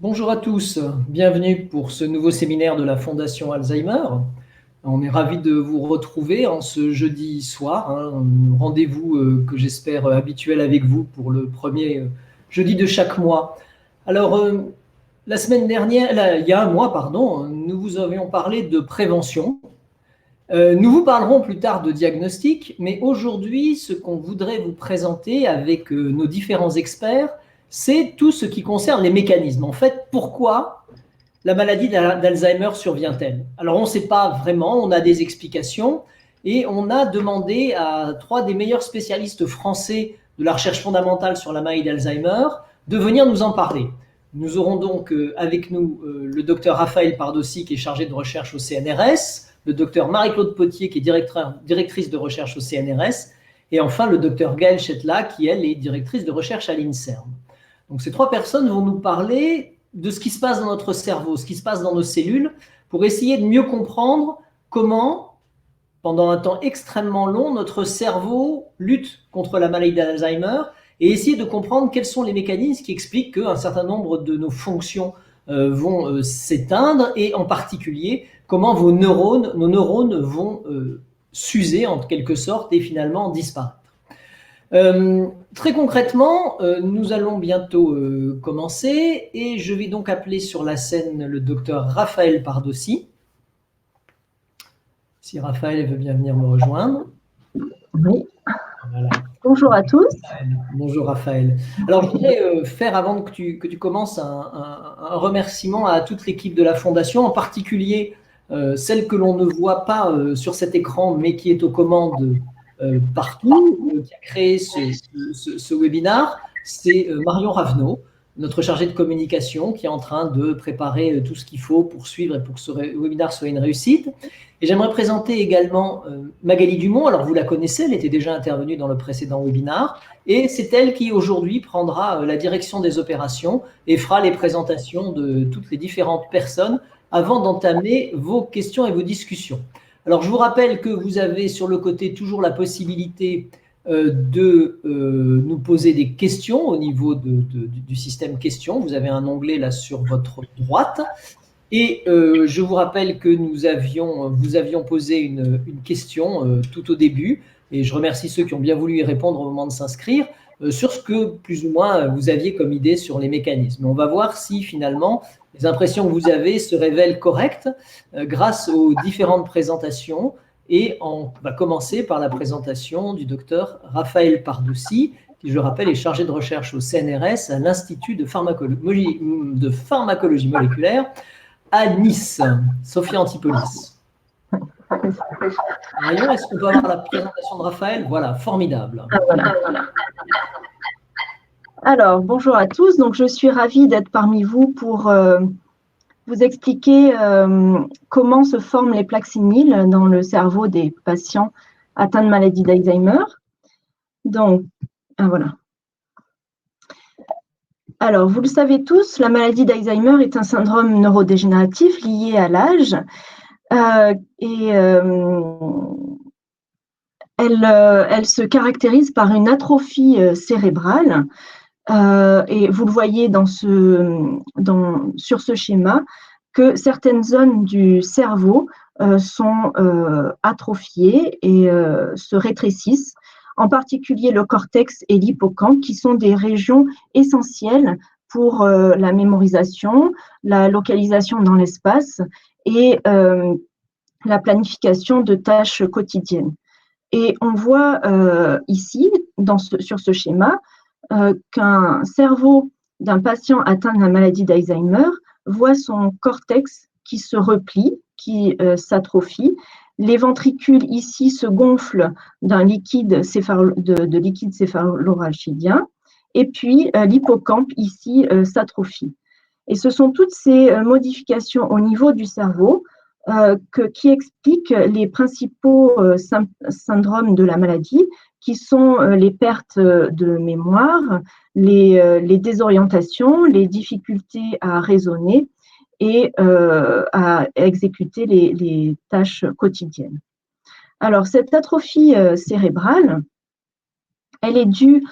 Bonjour à tous, bienvenue pour ce nouveau séminaire de la Fondation Alzheimer. On est ravis de vous retrouver en ce jeudi soir, un rendez-vous que j'espère habituel avec vous pour le premier jeudi de chaque mois. Alors, la semaine dernière, il y a un mois, pardon, nous vous avions parlé de prévention. Nous vous parlerons plus tard de diagnostic, mais aujourd'hui, ce qu'on voudrait vous présenter avec nos différents experts, c'est tout ce qui concerne les mécanismes. En fait, pourquoi la maladie d'Alzheimer survient-elle? Alors, on ne sait pas vraiment, on a des explications, et on a demandé à 3 des meilleurs spécialistes français de la recherche fondamentale sur la maladie d'Alzheimer de venir nous en parler. Nous aurons donc avec nous le docteur Raphaël Pardossi, qui est chargé de recherche au CNRS, le docteur Marie-Claude Potier, qui est directrice de recherche au CNRS, et enfin le docteur Gaëlle Chetla, qui elle est directrice de recherche à l'INSERM. Donc ces 3 personnes vont nous parler de ce qui se passe dans notre cerveau, ce qui se passe dans nos cellules, pour essayer de mieux comprendre comment, pendant un temps extrêmement long, notre cerveau lutte contre la maladie d'Alzheimer et essayer de comprendre quels sont les mécanismes qui expliquent qu'un certain nombre de nos fonctions vont s'éteindre, et en particulier comment nos neurones vont s'user en quelque sorte et finalement disparaître. Très concrètement, nous allons bientôt commencer, et je vais donc appeler sur la scène le docteur Raphaël Pardossi. Si Raphaël veut bien venir me rejoindre. Oui. Voilà. Bonjour à tous. Bonjour Raphaël. Alors je voudrais faire, avant que tu commences, un remerciement à toute l'équipe de la Fondation, en particulier celle que l'on ne voit pas sur cet écran, mais qui est aux commandes partout, qui a créé ce webinaire. C'est Marion Ravenot, notre chargée de communication, qui est en train de préparer tout ce qu'il faut pour suivre et pour que ce webinaire soit une réussite. Et j'aimerais présenter également Magali Dumont. Alors vous la connaissez, elle était déjà intervenue dans le précédent webinaire, et c'est elle qui aujourd'hui prendra la direction des opérations et fera les présentations de toutes les différentes personnes avant d'entamer vos questions et vos discussions. Alors je vous rappelle que vous avez sur le côté toujours la possibilité de nous poser des questions au niveau du système questions. Vous avez un onglet là sur votre droite. Et je vous rappelle que vous avions posé une question tout au début, et je remercie ceux qui ont bien voulu y répondre au moment de s'inscrire, sur ce que plus ou moins vous aviez comme idée sur les mécanismes. On va voir si finalement les impressions que vous avez se révèlent correctes grâce aux différentes présentations, et on va commencer par la présentation du docteur Raphaël Pardossi, qui, je le rappelle, est chargé de recherche au CNRS, à l'Institut de pharmacologie moléculaire à Nice. Sophia Antipolis. Marion, est-ce qu'on peut avoir la présentation de Raphaël? Voilà, formidable. Voilà. Alors, bonjour à tous. Donc, je suis ravie d'être parmi vous pour vous expliquer comment se forment les plaques séniles dans le cerveau des patients atteints de maladie d'Alzheimer. Donc, voilà. Alors, vous le savez tous, la maladie d'Alzheimer est un syndrome neurodégénératif lié à l'âge. Elle se caractérise par une atrophie cérébrale. Et vous le voyez sur ce schéma, que certaines zones du cerveau sont atrophiées et se rétrécissent, en particulier le cortex et l'hippocampe, qui sont des régions essentielles pour la mémorisation, la localisation dans l'espace et la planification de tâches quotidiennes. Et on voit ici, sur ce schéma, qu'un cerveau d'un patient atteint de la maladie d'Alzheimer voit son cortex qui se replie, qui s'atrophie. Les ventricules ici se gonflent d'un liquide céphalorachidien, et puis l'hippocampe ici s'atrophie. Et ce sont toutes ces modifications au niveau du cerveau qui expliquent les principaux syndromes de la maladie, qui sont les pertes de mémoire, les désorientations, les difficultés à raisonner et à exécuter les tâches quotidiennes. Alors, cette atrophie cérébrale Elle est due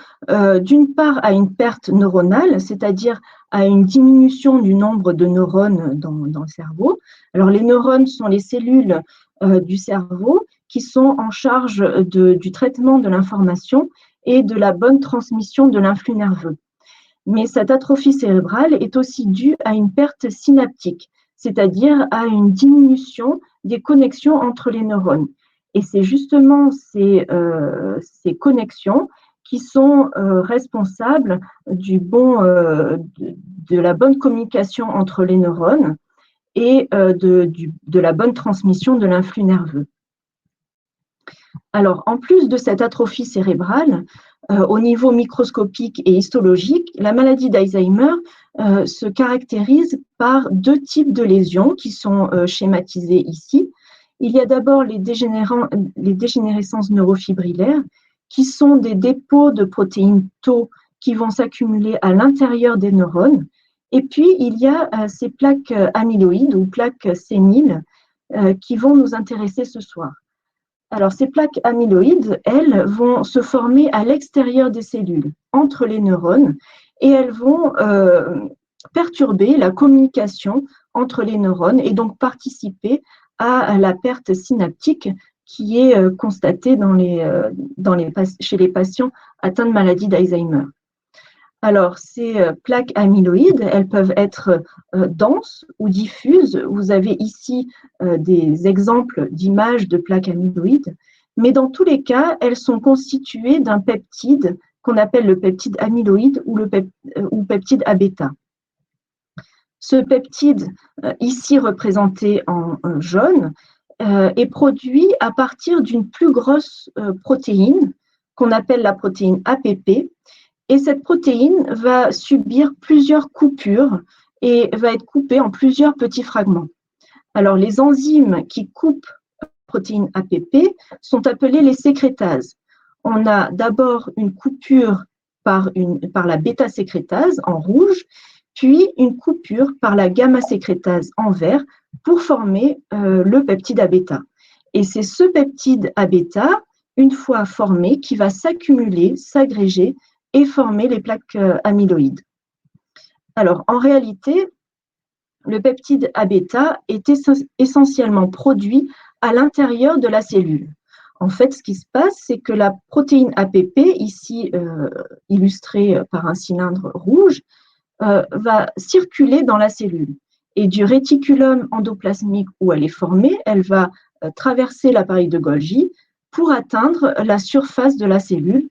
d'une part à une perte neuronale, c'est-à-dire à une diminution du nombre de neurones dans le cerveau. Alors les neurones sont les cellules du cerveau qui sont en charge du traitement de l'information et de la bonne transmission de l'influx nerveux. Mais cette atrophie cérébrale est aussi due à une perte synaptique, c'est-à-dire à une diminution des connexions entre les neurones. Et c'est justement ces connexions qui sont responsables de la bonne communication entre les neurones et de la bonne transmission de l'influx nerveux. Alors, en plus de cette atrophie cérébrale, au niveau microscopique et histologique, la maladie d'Alzheimer se caractérise par deux types de lésions qui sont schématisées ici. Il y a d'abord les dégénérescences neurofibrillaires, qui sont des dépôts de protéines tau qui vont s'accumuler à l'intérieur des neurones. Et puis, il y a ces plaques amyloïdes ou plaques séniles qui vont nous intéresser ce soir. Alors, ces plaques amyloïdes, elles, vont se former à l'extérieur des cellules, entre les neurones, et elles vont perturber la communication entre les neurones et donc participer à la perte synaptique qui est constatée chez les patients atteints de maladie d'Alzheimer. Alors, ces plaques amyloïdes, elles peuvent être denses ou diffuses. Vous avez ici des exemples d'images de plaques amyloïdes, mais dans tous les cas, elles sont constituées d'un peptide qu'on appelle le peptide amyloïde ou peptide A-bêta. Ce peptide, ici représenté en jaune, est produit à partir d'une plus grosse protéine qu'on appelle la protéine APP. Et cette protéine va subir plusieurs coupures et va être coupée en plusieurs petits fragments. Alors, les enzymes qui coupent la protéine APP sont appelées les sécrétases. On a d'abord une coupure par la bêta-sécrétase en rouge, puis une coupure par la gamma-sécrétase en vert pour former le peptide A-bêta. Et c'est ce peptide A-bêta, une fois formé, qui va s'accumuler, s'agréger et former les plaques amyloïdes. Alors, en réalité, le peptide A-bêta est essentiellement produit à l'intérieur de la cellule. En fait, ce qui se passe, c'est que la protéine APP, ici illustrée par un cylindre rouge, va circuler dans la cellule. Et du réticulum endoplasmique où elle est formée, elle va traverser l'appareil de Golgi pour atteindre la surface de la cellule.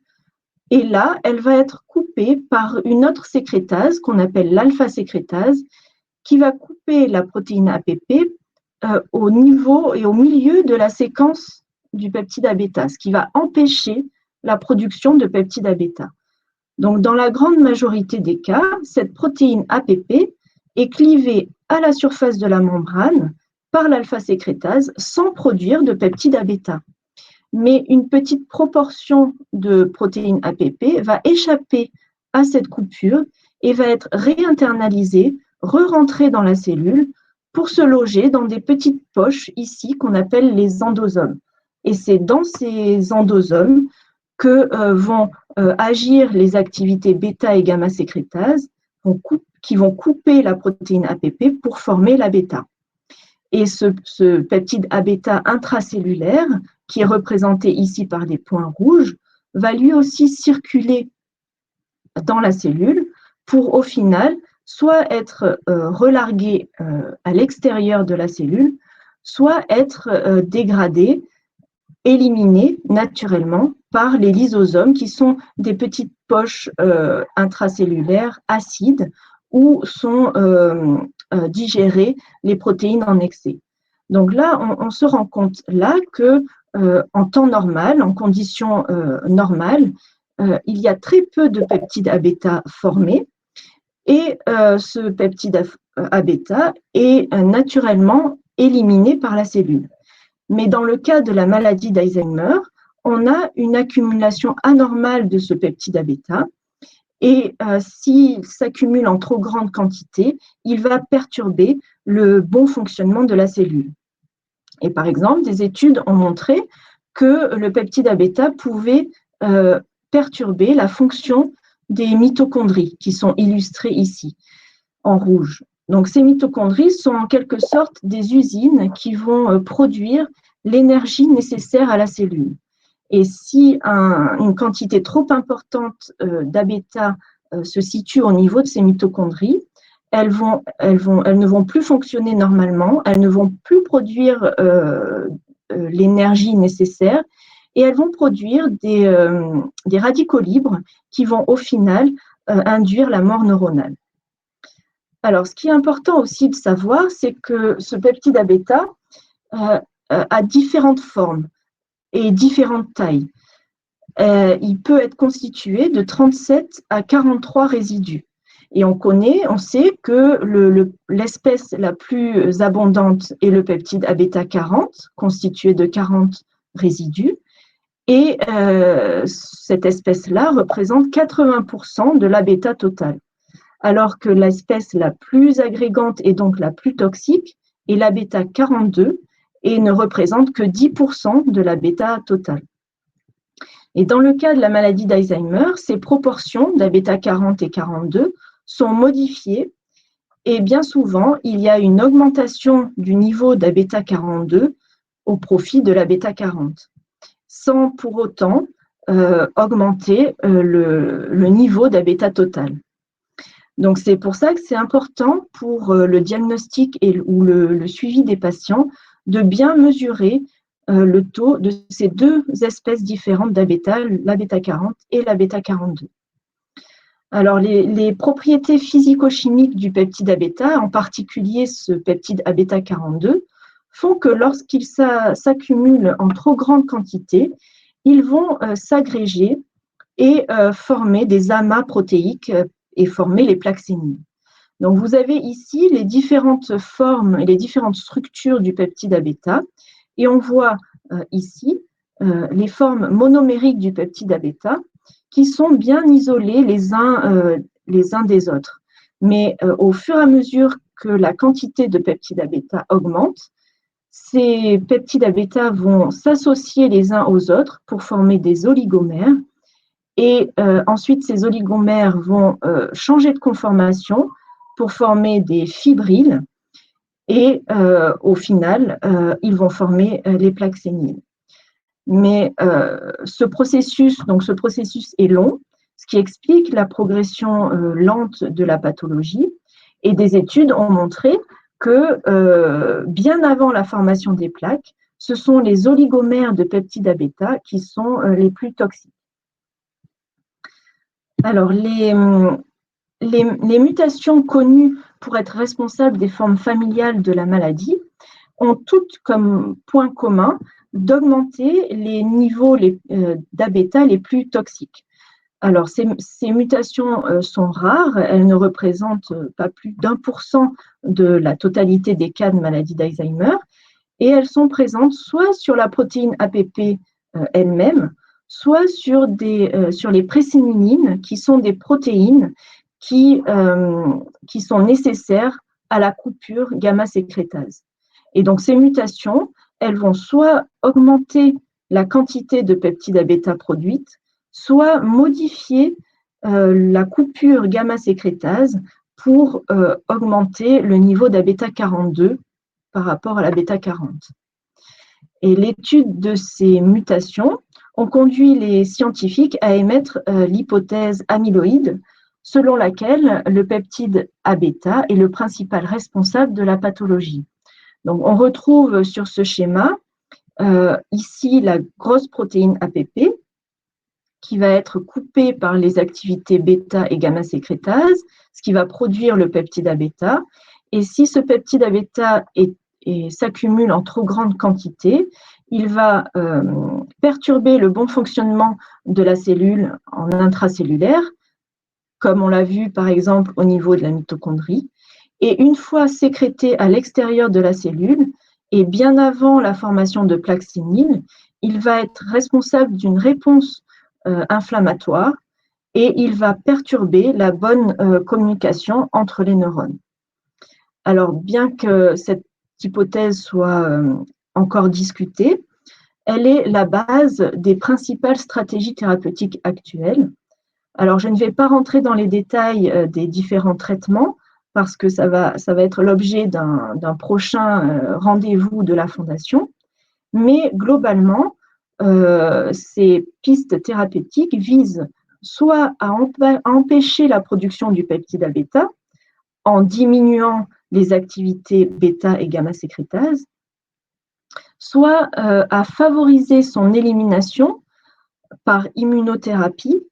Et là, elle va être coupée par une autre sécrétase qu'on appelle l'alpha-sécrétase, qui va couper la protéine APP au niveau et au milieu de la séquence du peptide A-bêta, ce qui va empêcher la production de peptide A-bêta. Donc, dans la grande majorité des cas, cette protéine APP est clivée à la surface de la membrane par l'alpha-sécrétase sans produire de peptide A-bêta. Mais une petite proportion de protéines APP va échapper à cette coupure et va être réinternalisée, re-rentrée dans la cellule pour se loger dans des petites poches ici qu'on appelle les endosomes. Et c'est dans ces endosomes que vont agir les activités bêta et gamma sécrétase qui vont couper la protéine APP pour former la bêta. Et ce peptide A-bêta intracellulaire, qui est représenté ici par des points rouges, va lui aussi circuler dans la cellule pour au final soit être relargué à l'extérieur de la cellule, soit être dégradé, éliminé naturellement par les lysosomes qui sont des petites poches intracellulaires acides où sont digérées les protéines en excès. Donc là, on se rend compte là que en temps normal, en conditions normales, il y a très peu de peptides A-bêta formés et ce peptide A-bêta est naturellement éliminé par la cellule. Mais dans le cas de la maladie d'Alzheimer, on a une accumulation anormale de ce peptide A-bêta et s'il s'accumule en trop grande quantité, il va perturber le bon fonctionnement de la cellule. Et par exemple, des études ont montré que le peptide A-bêta pouvait perturber la fonction des mitochondries qui sont illustrées ici en rouge. Donc, ces mitochondries sont en quelque sorte des usines qui vont produire l'énergie nécessaire à la cellule. Et si une quantité trop importante d'A-bêta se situe au niveau de ces mitochondries, elles ne vont plus fonctionner normalement, elles ne vont plus produire l'énergie nécessaire et elles vont produire des radicaux libres qui vont au final induire la mort neuronale. Alors, ce qui est important aussi de savoir, c'est que ce peptide A-bêta a différentes formes et différentes tailles. Il peut être constitué de 37 à 43 résidus. Et on sait que l'espèce la plus abondante est le peptide A-bêta 40, constitué de 40 résidus. Et cette espèce-là représente 80% de l'A-bêta total. Alors que l'espèce la plus agrégante et donc la plus toxique est l'A-bêta 42 et ne représente que 10% de l'A-bêta total. Et dans le cas de la maladie d'Alzheimer, ces proportions d'A-bêta 40 et 42 sont modifiées et bien souvent, il y a une augmentation du niveau d'A-bêta 42 au profit de l'A-bêta 40, sans pour autant augmenter le niveau d'A-bêta total. Donc, c'est pour ça que c'est important pour le diagnostic ou le suivi des patients de bien mesurer le taux de ces deux espèces différentes d'A-bêta, l'A-bêta 40 et l'A-bêta 42. Alors, les propriétés physico-chimiques du peptide A-bêta, en particulier ce peptide A-bêta 42, font que lorsqu'ils s'accumulent en trop grande quantité, ils vont s'agréger et former des amas protéiques et former les plaques séniles. Donc, vous avez ici les différentes formes et les différentes structures du peptide A-bêta. Et on voit ici les formes monomériques du peptide A-bêta qui sont bien isolées les uns des autres. Mais au fur et à mesure que la quantité de peptide A-bêta augmente, ces peptides A-bêta vont s'associer les uns aux autres pour former des oligomères. Et ensuite, ces oligomères vont changer de conformation pour former des fibrilles. Et au final, ils vont former les plaques séniles. Mais ce processus est long, ce qui explique la progression lente de la pathologie. Et des études ont montré que bien avant la formation des plaques, ce sont les oligomères de peptide A-bêta qui sont les plus toxiques. Alors, les mutations connues pour être responsables des formes familiales de la maladie ont toutes comme point commun d'augmenter les niveaux d'A-bêta les plus toxiques. Alors, ces mutations sont rares, elles ne représentent pas plus d'1% de la totalité des cas de maladie d'Alzheimer, et elles sont présentes soit sur la protéine APP elle-même, soit sur les préséminines, qui sont des protéines qui sont nécessaires à la coupure gamma-sécrétase. Et donc, ces mutations, elles vont soit augmenter la quantité de peptide A-bêta produite, soit modifier la coupure gamma-sécrétase pour augmenter le niveau d'A-bêta 42 par rapport à la bêta 40. Et l'étude de ces mutations ont conduit les scientifiques à émettre l'hypothèse amyloïde, selon laquelle le peptide A-bêta est le principal responsable de la pathologie. Donc, on retrouve sur ce schéma ici la grosse protéine APP qui va être coupée par les activités bêta et gamma-sécrétase, ce qui va produire le peptide A-bêta. Et si ce peptide A-bêta s'accumule en trop grande quantité, il va perturber le bon fonctionnement de la cellule en intracellulaire, comme on l'a vu par exemple au niveau de la mitochondrie. Et une fois sécrété à l'extérieur de la cellule, et bien avant la formation de plaques séniles, il va être responsable d'une réponse inflammatoire et il va perturber la bonne communication entre les neurones. Alors, bien que cette hypothèse soit encore discutée, elle est la base des principales stratégies thérapeutiques actuelles. Alors, je ne vais pas rentrer dans les détails des différents traitements parce que ça va être l'objet d'un prochain rendez-vous de la Fondation. Mais globalement, ces pistes thérapeutiques visent soit à empêcher la production du peptide A-bêta en diminuant les activités bêta et gamma sécrétases, soit à favoriser son élimination par immunothérapie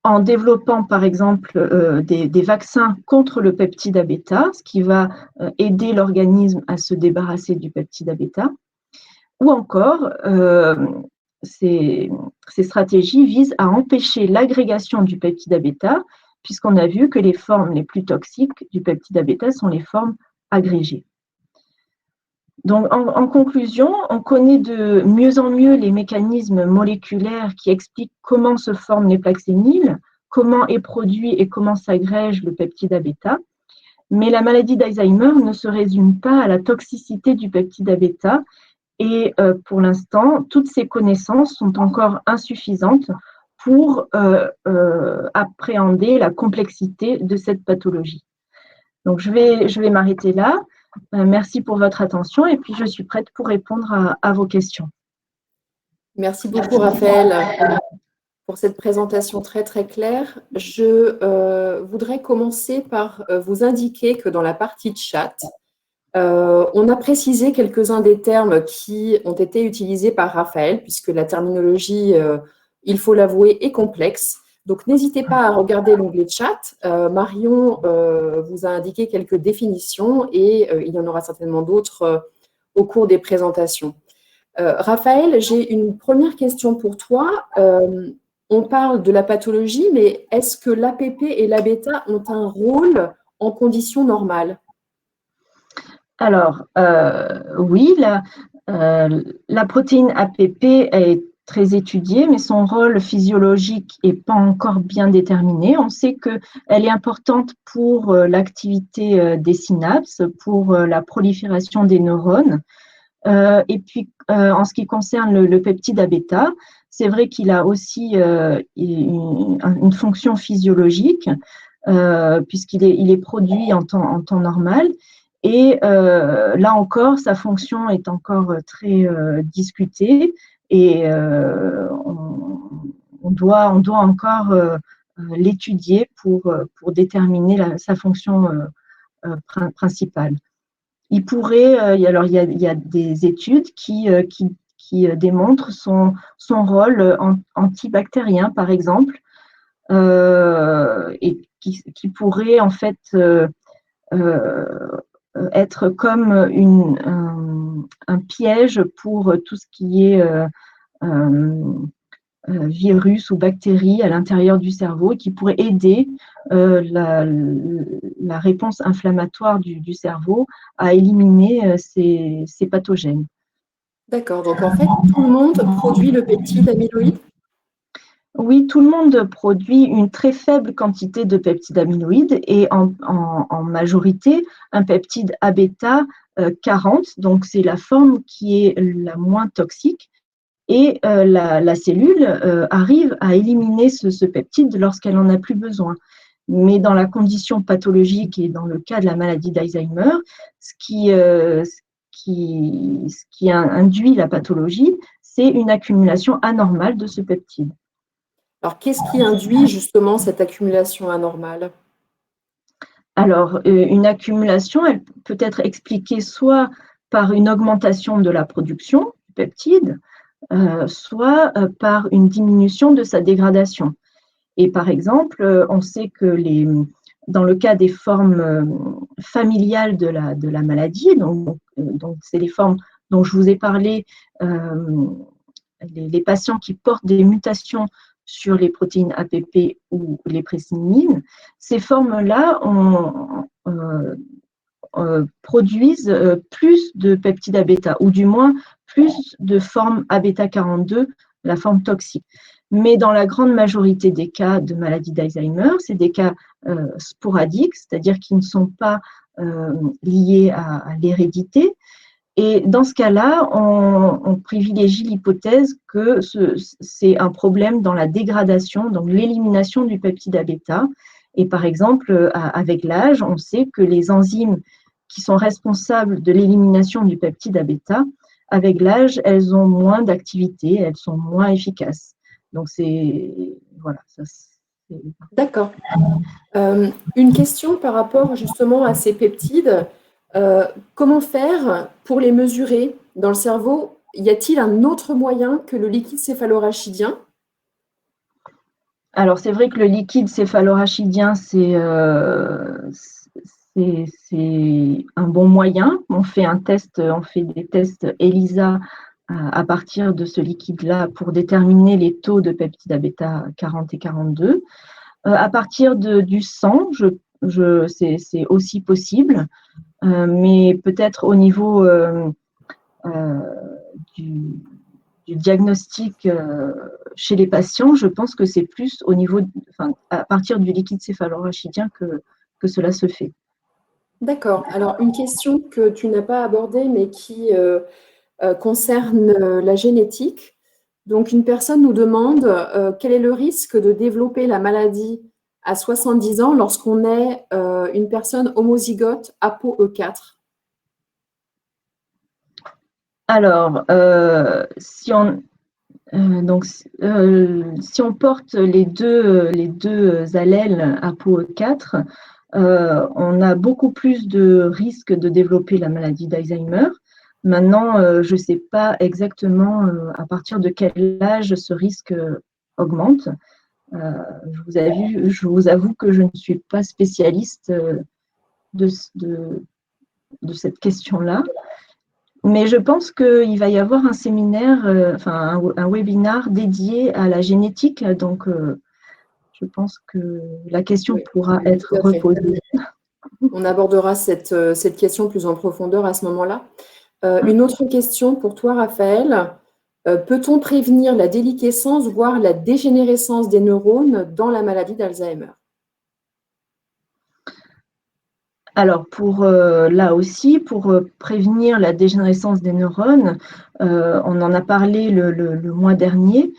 en développant par exemple des vaccins contre le peptide A-bêta, ce qui va aider l'organisme à se débarrasser du peptide A-bêta, ou encore ces stratégies visent à empêcher l'agrégation du peptide A-bêta, puisqu'on a vu que les formes les plus toxiques du peptide A-bêta sont les formes agrégées. Donc, en conclusion, on connaît de mieux en mieux les mécanismes moléculaires qui expliquent comment se forment les plaques séniles, comment est produit et comment s'agrège le peptide A-bêta. Mais la maladie d'Alzheimer ne se résume pas à la toxicité du peptide A-bêta et pour l'instant, toutes ces connaissances sont encore insuffisantes pour appréhender la complexité de cette pathologie. Donc, je vais m'arrêter là. Merci pour votre attention et puis je suis prête pour répondre à vos questions. Merci beaucoup, Raphaël, pour cette présentation très, très claire. Je voudrais commencer par vous indiquer que dans la partie chat, on a précisé quelques-uns des termes qui ont été utilisés par Raphaël, puisque la terminologie, il faut l'avouer, est complexe. Donc, n'hésitez pas à regarder l'onglet chat. Marion vous a indiqué quelques définitions et il y en aura certainement d'autres au cours des présentations. Raphaël, j'ai une première question pour toi. On parle de la pathologie, mais est-ce que l'APP et l'A-bêta ont un rôle en conditions normales? Alors, oui, la protéine APP est très étudiée, mais son rôle physiologique n'est pas encore bien déterminé. On sait qu'elle est importante pour l'activité des synapses, pour la prolifération des neurones. Et puis, en ce qui concerne le peptide A-bêta, c'est vrai qu'il a aussi une fonction physiologique, puisqu'il est produit en temps normal. Et là encore, sa fonction est encore très discutée et on doit encore l'étudier pour déterminer sa fonction principale. Il pourrait, alors il y a des études qui démontrent son rôle antibactérien, par exemple, et qui pourrait en fait être comme un piège pour tout ce qui est virus ou bactéries à l'intérieur du cerveau et qui pourrait aider la réponse inflammatoire du cerveau à éliminer ces pathogènes. D'accord, donc en fait, tout le monde produit le peptide amyloïde? Oui, tout le monde produit une très faible quantité de peptide amyloïde et en majorité un peptide A-bêta 40, donc c'est la forme qui est la moins toxique. Et la cellule arrive à éliminer ce peptide lorsqu'elle n'en a plus besoin. Mais dans la condition pathologique et dans le cas de la maladie d'Alzheimer, ce qui induit la pathologie, c'est une accumulation anormale de ce peptide. Alors, qu'est-ce qui induit justement cette accumulation anormale? Alors, une accumulation, elle peut être expliquée soit par une augmentation de la production du peptide, soit par une diminution de sa dégradation. Et par exemple, on sait que dans le cas des formes familiales de la maladie, donc c'est les formes dont je vous ai parlé, les patients qui portent des mutations sur les protéines APP ou les préséminines, ces formes-là produisent plus de peptide A-bêta, ou du moins plus de forme A-bêta 42, la forme toxique. Mais dans la grande majorité des cas de maladie d'Alzheimer, c'est des cas sporadiques, c'est-à-dire qui ne sont pas liés à l'hérédité, Et dans ce cas-là, on privilégie l'hypothèse que c'est un problème dans la dégradation, donc l'élimination du peptide A-bêta. Et par exemple, avec l'âge, on sait que les enzymes qui sont responsables de l'élimination du peptide A-bêta, avec l'âge, elles ont moins d'activité, elles sont moins efficaces. Donc, voilà. D'accord. Une question par rapport justement à ces peptides. Comment faire pour les mesurer dans le cerveau? Y a-t-il un autre moyen que le liquide céphalorachidien? Alors, c'est vrai que le liquide céphalorachidien, c'est un bon moyen. On fait des tests ELISA à partir de ce liquide-là pour déterminer les taux de peptide A-bêta 40 et 42. À partir du sang, c'est aussi possible, mais peut-être au niveau du diagnostic chez les patients, je pense que c'est plus à partir du liquide céphalorachidien que cela se fait. D'accord. Alors, une question que tu n'as pas abordée, mais qui concerne la génétique. Donc, une personne nous demande quel est le risque de développer la maladie à 70 ans lorsqu'on est une personne homozygote ApoE4. Alors, si on porte les deux allèles ApoE4, on a beaucoup plus de risques de développer la maladie d'Alzheimer. Maintenant, je ne sais pas exactement à partir de quel âge ce risque augmente. Je vous avoue que je ne suis pas spécialiste de cette question-là. Mais je pense qu'il va y avoir un séminaire, un webinaire dédié à la génétique. Donc, je pense que la question pourra être reposée. On abordera cette question plus en profondeur à ce moment-là. Une autre question pour toi, Raphaël. Peut-on prévenir la déliquescence, voire la dégénérescence des neurones dans la maladie d'Alzheimer? Alors, là aussi, pour prévenir la dégénérescence des neurones, on en a parlé le mois dernier.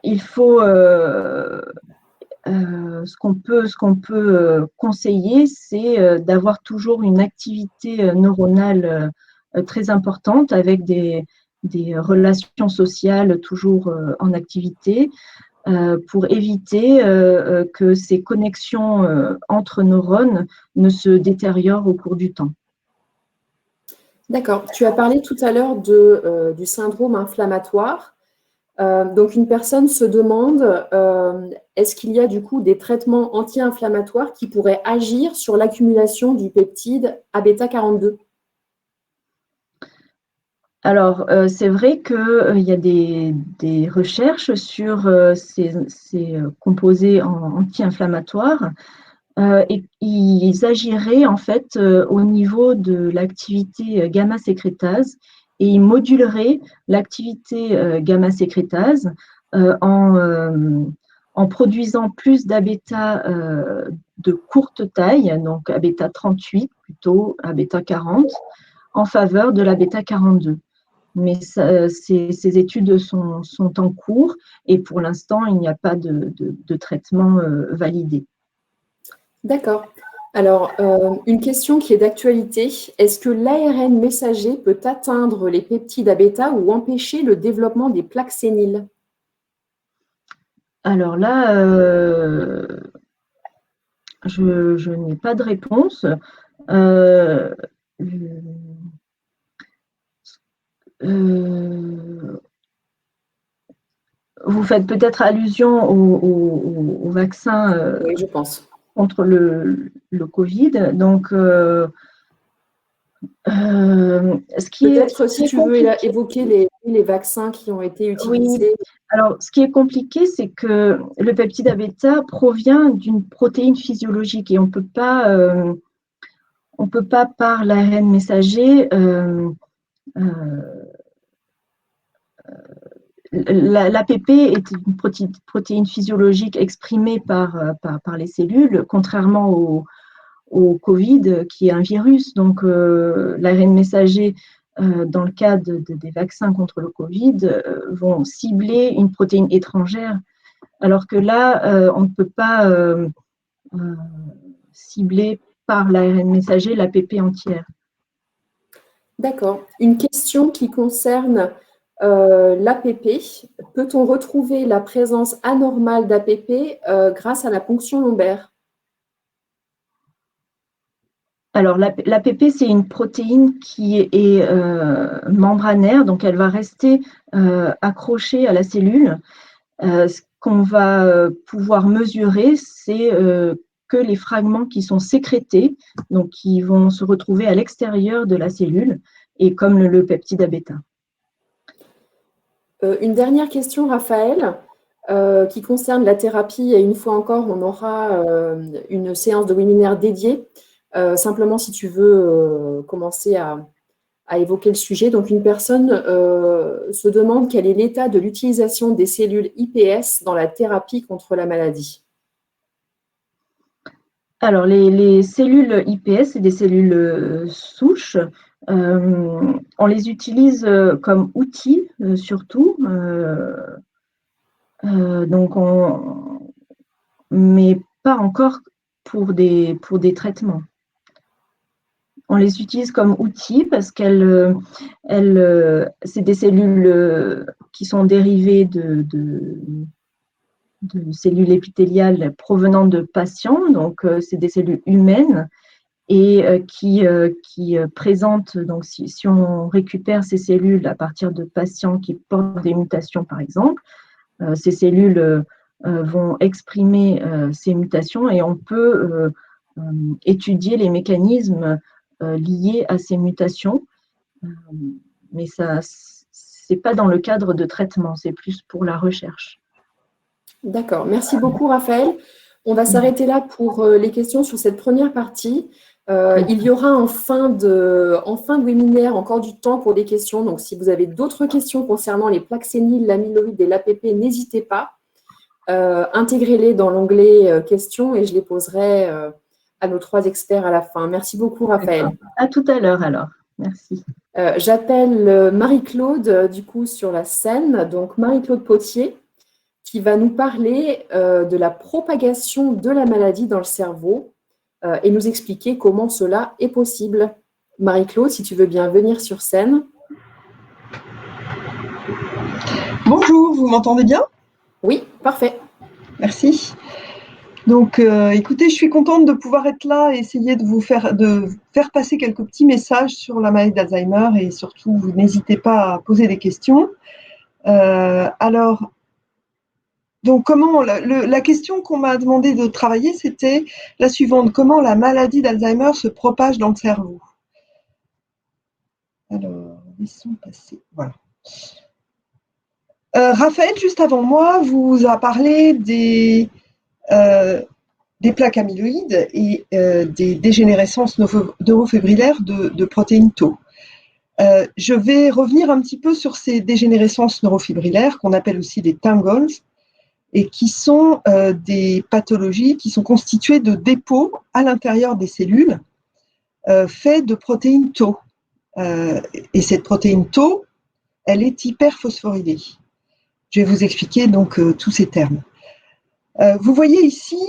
Il faut ce qu'on peut conseiller, c'est d'avoir toujours une activité neuronale très importante avec des relations sociales toujours en activité pour éviter que ces connexions entre neurones ne se détériorent au cours du temps. D'accord. Tu as parlé tout à l'heure du syndrome inflammatoire. Donc, une personne se demande, est-ce qu'il y a du coup des traitements anti-inflammatoires qui pourraient agir sur l'accumulation du peptide A-bêta 42? Alors, c'est vrai qu'il y a des recherches sur ces composés anti-inflammatoires et ils agiraient en fait au niveau de l'activité gamma-sécrétase et ils moduleraient l'activité gamma-sécrétase en produisant plus d'A-bêta de courte taille, donc A-bêta 38 plutôt, A-bêta 40, en faveur de l'A-bêta 42. Mais ces études sont en cours et pour l'instant, il n'y a pas de traitement validé. D'accord. Alors, une question qui est d'actualité. Est-ce que l'ARN messager peut atteindre les peptides A-bêta ou empêcher le développement des plaques séniles? Alors là, je n'ai pas de réponse. Vous faites peut-être allusion au vaccin Oui, je pense. contre le Covid. Donc, Peut-être si tu veux évoquer les vaccins qui ont été utilisés. Oui. Alors, ce qui est compliqué, c'est que le peptide A-bêta provient d'une protéine physiologique et on peut pas par l'ARN messager l'APP est une protéine physiologique exprimée par les cellules, contrairement au Covid, qui est un virus. Donc, l'ARN messager, dans le cas des vaccins contre le Covid, vont cibler une protéine étrangère, alors que là, on ne peut pas cibler par l'ARN messager l'APP entière. D'accord. Une question qui concerne l'APP. Peut-on retrouver la présence anormale d'APP grâce à la ponction lombaire? Alors, l'APP, c'est une protéine qui est membranaire, donc elle va rester accrochée à la cellule. Ce qu'on va pouvoir mesurer, c'est que les fragments qui sont sécrétés, donc qui vont se retrouver à l'extérieur de la cellule, et comme le peptide A-bêta. Une dernière question, Raphaël, qui concerne la thérapie. Et une fois encore, on aura une séance de webinaire dédiée. Simplement, si tu veux commencer à évoquer le sujet. Donc, une personne se demande quel est l'état de l'utilisation des cellules iPS dans la thérapie contre la maladie. Alors, les cellules iPS, c'est des cellules souches. On les utilise comme outils, surtout. Donc, mais pas encore pour des traitements. On les utilise comme outils parce c'est des cellules qui sont dérivées de cellules épithéliales provenant de patients. Donc, c'est des cellules humaines et qui présentent, donc si on récupère ces cellules à partir de patients qui portent des mutations, par exemple, ces cellules vont exprimer ces mutations et on peut étudier les mécanismes liés à ces mutations. Mais ça, c'est pas dans le cadre de traitement, c'est plus pour la recherche. D'accord. Merci beaucoup, Raphaël. On va s'arrêter là pour les questions sur cette première partie. Il y aura en fin de webinaire encore du temps pour des questions. Donc, si vous avez d'autres questions concernant les plaques séniles, l'amyloïde et l'APP, n'hésitez pas. Intégrez-les dans l'onglet questions et je les poserai à nos 3 experts à la fin. Merci beaucoup, Raphaël. À tout à l'heure alors. Merci. J'appelle Marie-Claude, du coup, sur la scène. Donc, Marie-Claude Potier, qui va nous parler de la propagation de la maladie dans le cerveau et nous expliquer comment cela est possible. Marie-Claude, si tu veux bien venir sur scène. Bonjour, vous m'entendez bien? Oui, parfait. Merci. Donc, écoutez, je suis contente de pouvoir être là et essayer de faire passer quelques petits messages sur la maladie d'Alzheimer et surtout, vous n'hésitez pas à poser des questions. Alors, donc, la question qu'on m'a demandé de travailler, c'était la suivante: comment la maladie d'Alzheimer se propage dans le cerveau? Alors, laissons passer. Voilà. Raphaël, juste avant moi, vous a parlé des plaques amyloïdes et des dégénérescences neurofibrillaires de protéines tau. Je vais revenir un petit peu sur ces dégénérescences neurofibrillaires qu'on appelle aussi des tangles et qui sont des pathologies qui sont constituées de dépôts à l'intérieur des cellules faits de protéines tau. Et cette protéine tau, elle est hyperphosphorylée. Je vais vous expliquer donc tous ces termes. Vous voyez ici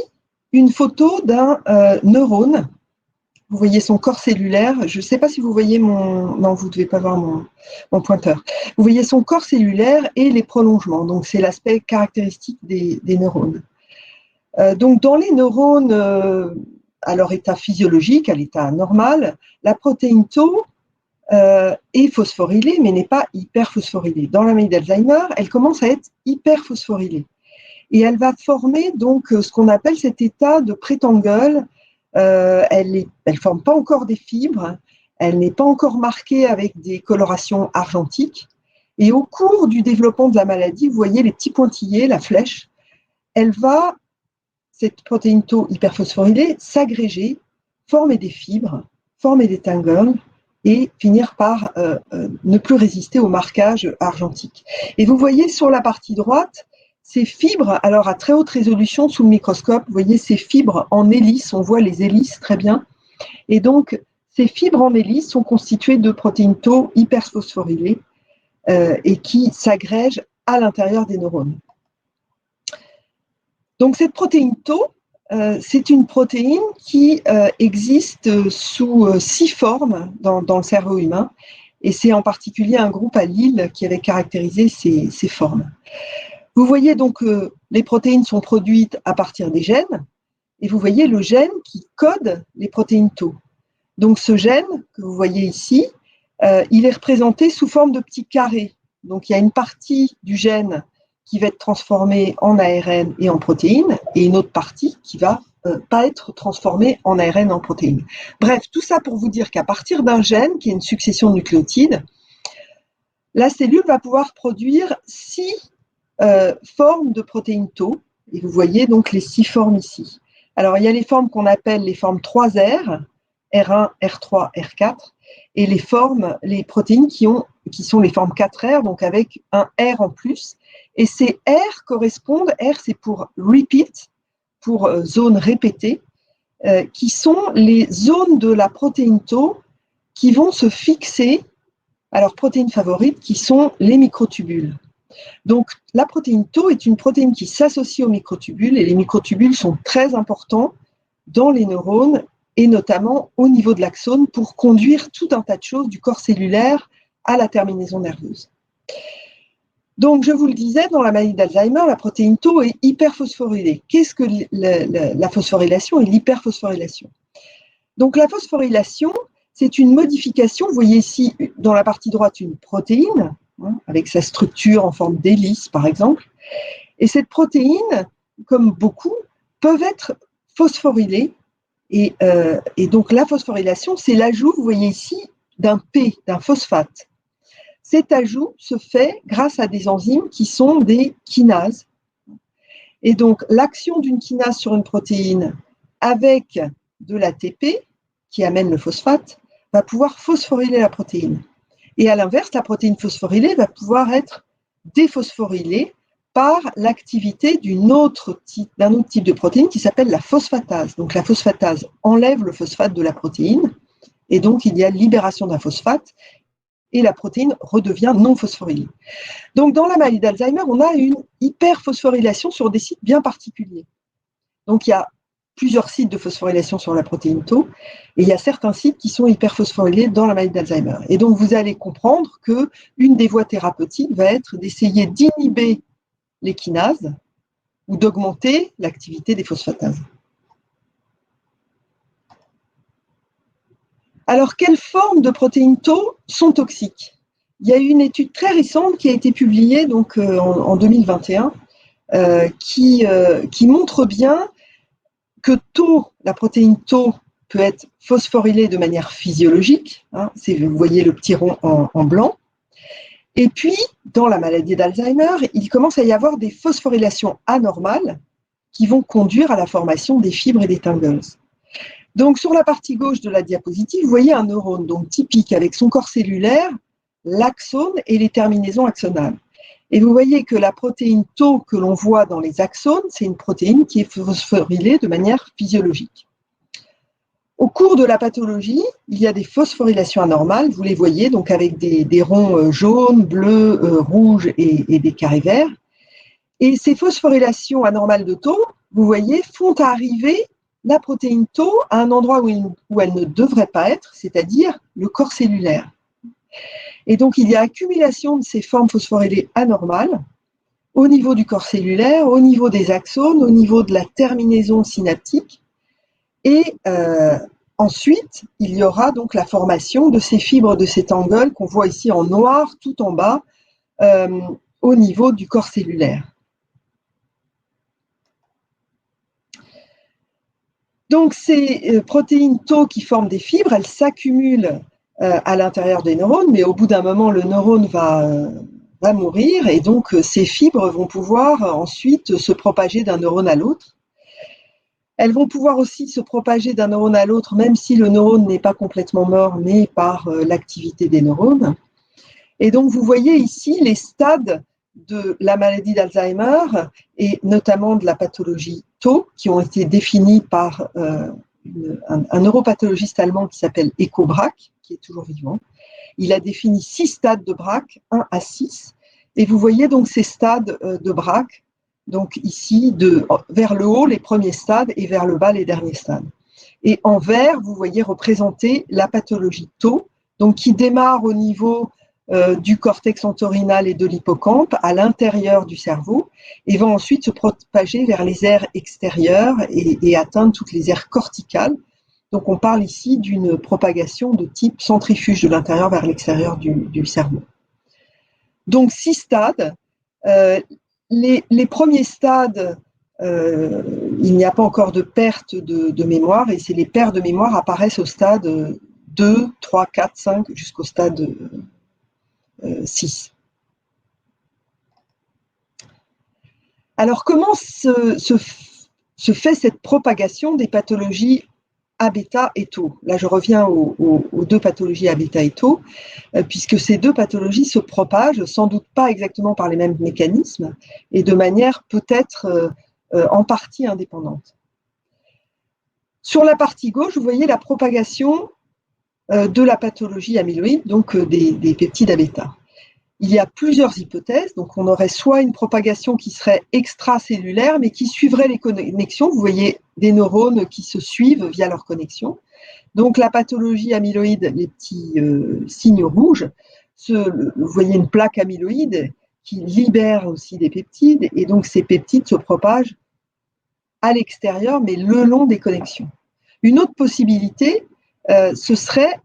une photo d'un neurone. Vous voyez son corps cellulaire. Je ne sais pas si vous voyez Non, vous ne devez pas voir mon pointeur. Vous voyez son corps cellulaire et les prolongements. Donc, c'est l'aspect caractéristique des neurones. Donc, dans les neurones, à leur état physiologique, à l'état normal, la protéine tau est phosphorylée, mais n'est pas hyperphosphorylée. Dans la maladie d'Alzheimer, elle commence à être hyperphosphorylée. Et elle va former donc ce qu'on appelle cet état de prétangle. Elle ne forme pas encore des fibres, elle n'est pas encore marquée avec des colorations argentiques. Et au cours du développement de la maladie, vous voyez les petits pointillés, la flèche, cette protéine tau hyperphosphorylée, s'agréger, former des fibres, former des tangles et finir par ne plus résister au marquage argentique. Et vous voyez sur la partie droite, ces fibres, alors à très haute résolution sous le microscope, vous voyez ces fibres en hélice, on voit les hélices très bien. Et donc, ces fibres en hélice sont constituées de protéines tau hyperphosphorylées et qui s'agrègent à l'intérieur des neurones. Donc, cette protéine tau, c'est une protéine qui existe sous 6 formes dans le cerveau humain. Et c'est en particulier un groupe à Lille qui avait caractérisé ces formes. Vous voyez donc que les protéines sont produites à partir des gènes. Et vous voyez le gène qui code les protéines tau. Donc ce gène que vous voyez ici, il est représenté sous forme de petits carrés. Donc il y a une partie du gène qui va être transformée en ARN et en protéines, et une autre partie qui va pas être transformée en ARN et en protéines. Bref, tout ça pour vous dire qu'à partir d'un gène, qui est une succession de nucléotides, la cellule va pouvoir produire 6 formes de protéines tau, et vous voyez donc les 6 formes ici. Alors, il y a les formes qu'on appelle les formes 3R, R1, R3, R4, et les protéines qui sont les formes 4R, donc avec un R en plus. Et ces R correspondent, R c'est pour repeat, pour zone répétée, qui sont les zones de la protéine tau qui vont se fixer à leur protéine favorite, qui sont les microtubules. Donc, la protéine tau est une protéine qui s'associe aux microtubules, et les microtubules sont très importants dans les neurones, et notamment au niveau de l'axone, pour conduire tout un tas de choses du corps cellulaire à la terminaison nerveuse. Donc, je vous le disais, dans la maladie d'Alzheimer, la protéine tau est hyperphosphorylée. Qu'est-ce que la phosphorylation et l'hyperphosphorylation? Donc, la phosphorylation, c'est une modification. Vous voyez ici, dans la partie droite, une protéine, avec sa structure en forme d'hélice, par exemple. Et cette protéine, comme beaucoup, peuvent être phosphorylées. Et donc, la phosphorylation, c'est l'ajout, vous voyez ici, d'un P, d'un phosphate. Cet ajout se fait grâce à des enzymes qui sont des kinases. Et donc, l'action d'une kinase sur une protéine avec de l'ATP, qui amène le phosphate, va pouvoir phosphoryler la protéine. Et à l'inverse, la protéine phosphorylée va pouvoir être déphosphorylée par l'activité d'un autre type de protéine qui s'appelle la phosphatase. Donc la phosphatase enlève le phosphate de la protéine, et donc il y a libération d'un phosphate, et la protéine redevient non phosphorylée. Donc dans la maladie d'Alzheimer, on a une hyperphosphorylation sur des sites bien particuliers. Donc il y a plusieurs sites de phosphorylation sur la protéine tau, et il y a certains sites qui sont hyperphosphorylés dans la maladie d'Alzheimer. Et donc vous allez comprendre qu'une des voies thérapeutiques va être d'essayer d'inhiber les kinases ou d'augmenter l'activité des phosphatases. Alors, quelles formes de protéines tau sont toxiques? Il y a eu une étude très récente qui a été publiée donc, en 2021 qui montre bien que la protéine tau peut être phosphorylée de manière physiologique. Vous voyez le petit rond en blanc. Et puis, dans la maladie d'Alzheimer, il commence à y avoir des phosphorylations anormales qui vont conduire à la formation des fibres et des tangles. Donc, sur la partie gauche de la diapositive, vous voyez un neurone donc typique avec son corps cellulaire, l'axone et les terminaisons axonales. Et vous voyez que la protéine tau que l'on voit dans les axones, c'est une protéine qui est phosphorylée de manière physiologique. Au cours de la pathologie, il y a des phosphorylations anormales, vous les voyez, donc avec des ronds jaunes, bleus, rouges et des carrés verts. Et ces phosphorylations anormales de tau, vous voyez, font arriver la protéine tau à un endroit où elle ne devrait pas être, c'est-à-dire le corps cellulaire. Et donc, il y a accumulation de ces formes phosphorylées anormales au niveau du corps cellulaire, au niveau des axones, au niveau de la terminaison synaptique. Et ensuite, il y aura donc la formation de ces fibres de ces tangles qu'on voit ici en noir tout en bas au niveau du corps cellulaire. Donc ces protéines tau qui forment des fibres, elles s'accumulent à l'intérieur des neurones, mais au bout d'un moment, le neurone va mourir et donc ces fibres vont pouvoir ensuite se propager d'un neurone à l'autre. Elles vont pouvoir aussi se propager d'un neurone à l'autre, même si le neurone n'est pas complètement mort, mais par l'activité des neurones. Et donc, vous voyez ici les stades de la maladie d'Alzheimer et notamment de la pathologie Tau, qui ont été définies par un neuropathologiste allemand qui s'appelle Echo Braque, qui est toujours vivant. Il a défini 6 stades de Braque, 1 à 6, et vous voyez donc ces stades de Braque, donc ici, vers le haut, les premiers stades, et vers le bas, les derniers stades. Et en vert, vous voyez représenter la pathologie Tau, donc qui démarre au niveau du cortex entorhinal et de l'hippocampe à l'intérieur du cerveau et va ensuite se propager vers les aires extérieures et atteindre toutes les aires corticales. Donc on parle ici d'une propagation de type centrifuge de l'intérieur vers l'extérieur du cerveau. Donc 6 stades. Les premiers stades, il n'y a pas encore de perte de mémoire et les pertes de mémoire apparaissent au stade 2, 3, 4, 5 jusqu'au stade 6. Alors, comment se fait cette propagation des pathologies A-bêta et Tau? Là, je reviens aux 2 pathologies A-bêta et Tau, puisque ces 2 pathologies se propagent, sans doute pas exactement par les mêmes mécanismes, et de manière peut-être en partie indépendante. Sur la partie gauche, vous voyez la propagation de la pathologie amyloïde, donc des peptides A-bêta. Il y a plusieurs hypothèses, donc on aurait soit une propagation qui serait extracellulaire, mais qui suivrait les connexions. Vous voyez des neurones qui se suivent via leurs connexions. Donc la pathologie amyloïde, les petits signes rouges, vous voyez une plaque amyloïde qui libère aussi des peptides, et donc ces peptides se propagent à l'extérieur, mais le long des connexions. Une autre possibilité, ce serait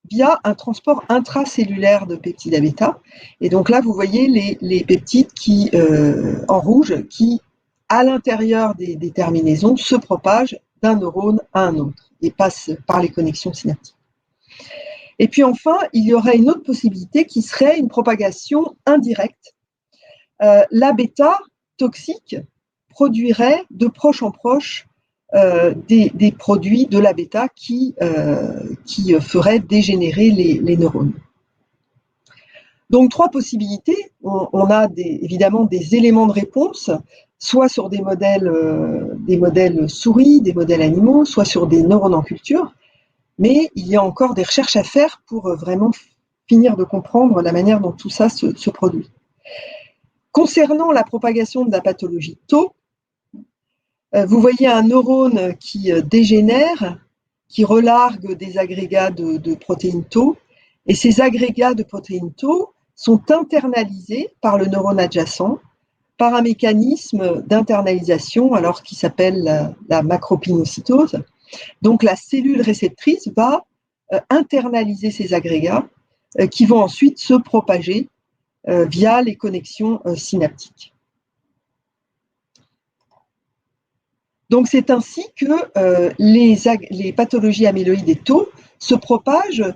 via un transport intracellulaire de peptides A-bêta. Et donc là, vous voyez les peptides en rouge qui, à l'intérieur des terminaisons, se propagent d'un neurone à un autre et passent par les connexions synaptiques. Et puis enfin, il y aurait une autre possibilité qui serait une propagation indirecte. L'A-bêta toxique produirait de proche en proche des produits de l'A-bêta qui feraient dégénérer les neurones. Donc 3 possibilités. On a évidemment des éléments de réponse, soit sur des modèles souris, des modèles animaux, soit sur des neurones en culture, mais il y a encore des recherches à faire pour vraiment finir de comprendre la manière dont tout ça se produit. Concernant la propagation de la pathologie Tau, vous voyez un neurone qui dégénère, qui relargue des agrégats de protéines Tau, et ces agrégats de protéines Tau sont internalisés par le neurone adjacent par un mécanisme d'internalisation alors qui s'appelle la macropinocytose. Donc la cellule réceptrice va internaliser ces agrégats qui vont ensuite se propager via les connexions synaptiques. Donc c'est ainsi que les pathologies amyloïdes et Tau se propagent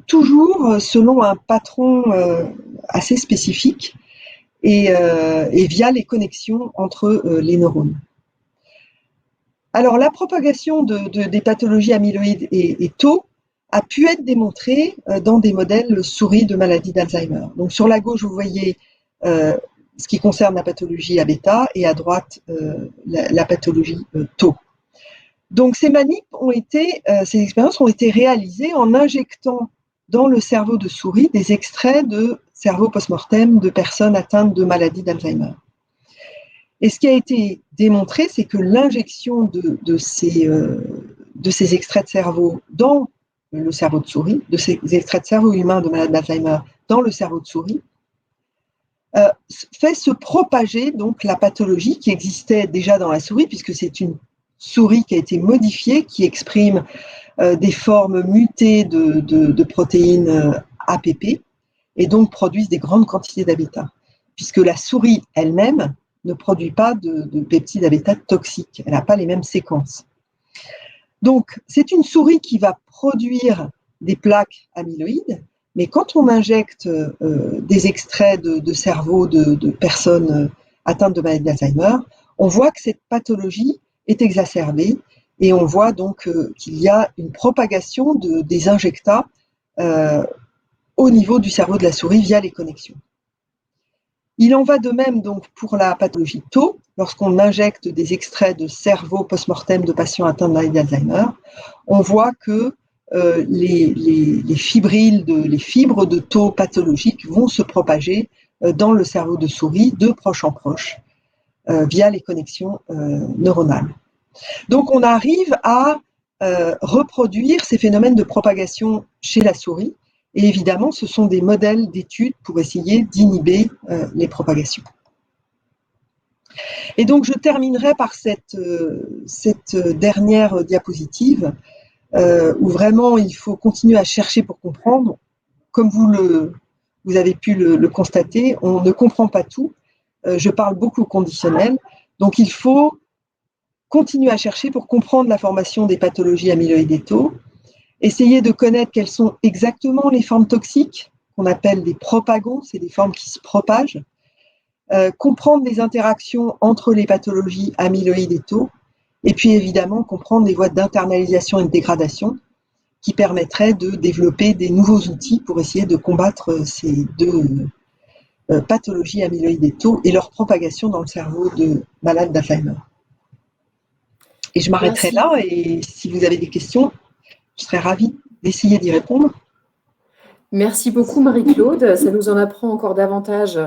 toujours selon un patron assez spécifique et via les connexions entre les neurones. Alors la propagation des pathologies amyloïdes et Tau a pu être démontrée dans des modèles souris de maladie d'Alzheimer. Donc sur la gauche, vous voyez ce qui concerne la pathologie A-bêta et à droite la pathologie Tau. Donc ces expériences ont été réalisées en injectant dans le cerveau de souris des extraits de cerveau post-mortem de personnes atteintes de maladie d'Alzheimer. Et ce qui a été démontré, c'est que l'injection de ces extraits de cerveau dans le cerveau de souris, de ces extraits de cerveau humain de malade d'Alzheimer dans le cerveau de souris, fait se propager donc la pathologie qui existait déjà dans la souris, puisque c'est une souris qui a été modifiée, qui exprime des formes mutées de protéines APP, et donc produisent des grandes quantités d'A-bêta, puisque la souris elle-même ne produit pas de peptides A-bêta toxiques, elle n'a pas les mêmes séquences. Donc c'est une souris qui va produire des plaques amyloïdes, mais quand on injecte des extraits de cerveau de personnes atteintes de maladie d'Alzheimer, on voit que cette pathologie est exacerbée et on voit donc qu'il y a une propagation des injectats au niveau du cerveau de la souris via les connexions. Il en va de même donc pour la pathologie Tau, lorsqu'on injecte des extraits de cerveau post-mortem de patients atteints de maladie d'Alzheimer. On voit que les fibres de taux pathologiques vont se propager dans le cerveau de souris de proche en proche via les connexions neuronales. Donc on arrive à reproduire ces phénomènes de propagation chez la souris et évidemment ce sont des modèles d'études pour essayer d'inhiber les propagations. Et donc je terminerai par cette dernière diapositive où vraiment il faut continuer à chercher pour comprendre. Comme vous avez pu le constater, on ne comprend pas tout. Je parle beaucoup au conditionnel. Donc il faut continuer à chercher pour comprendre la formation des pathologies amyloïdes et tau, essayer de connaître quelles sont exactement les formes toxiques, qu'on appelle des propagons, c'est des formes qui se propagent, comprendre les interactions entre les pathologies amyloïdes et tau, et puis évidemment comprendre les voies d'internalisation et de dégradation qui permettraient de développer des nouveaux outils pour essayer de combattre ces deux pathologies amyloïdes et tau et leur propagation dans le cerveau de malades d'Alzheimer. Et je m'arrêterai là, et si vous avez des questions, je serais ravie d'essayer d'y répondre. Merci beaucoup Marie-Claude, ça nous en apprend encore davantage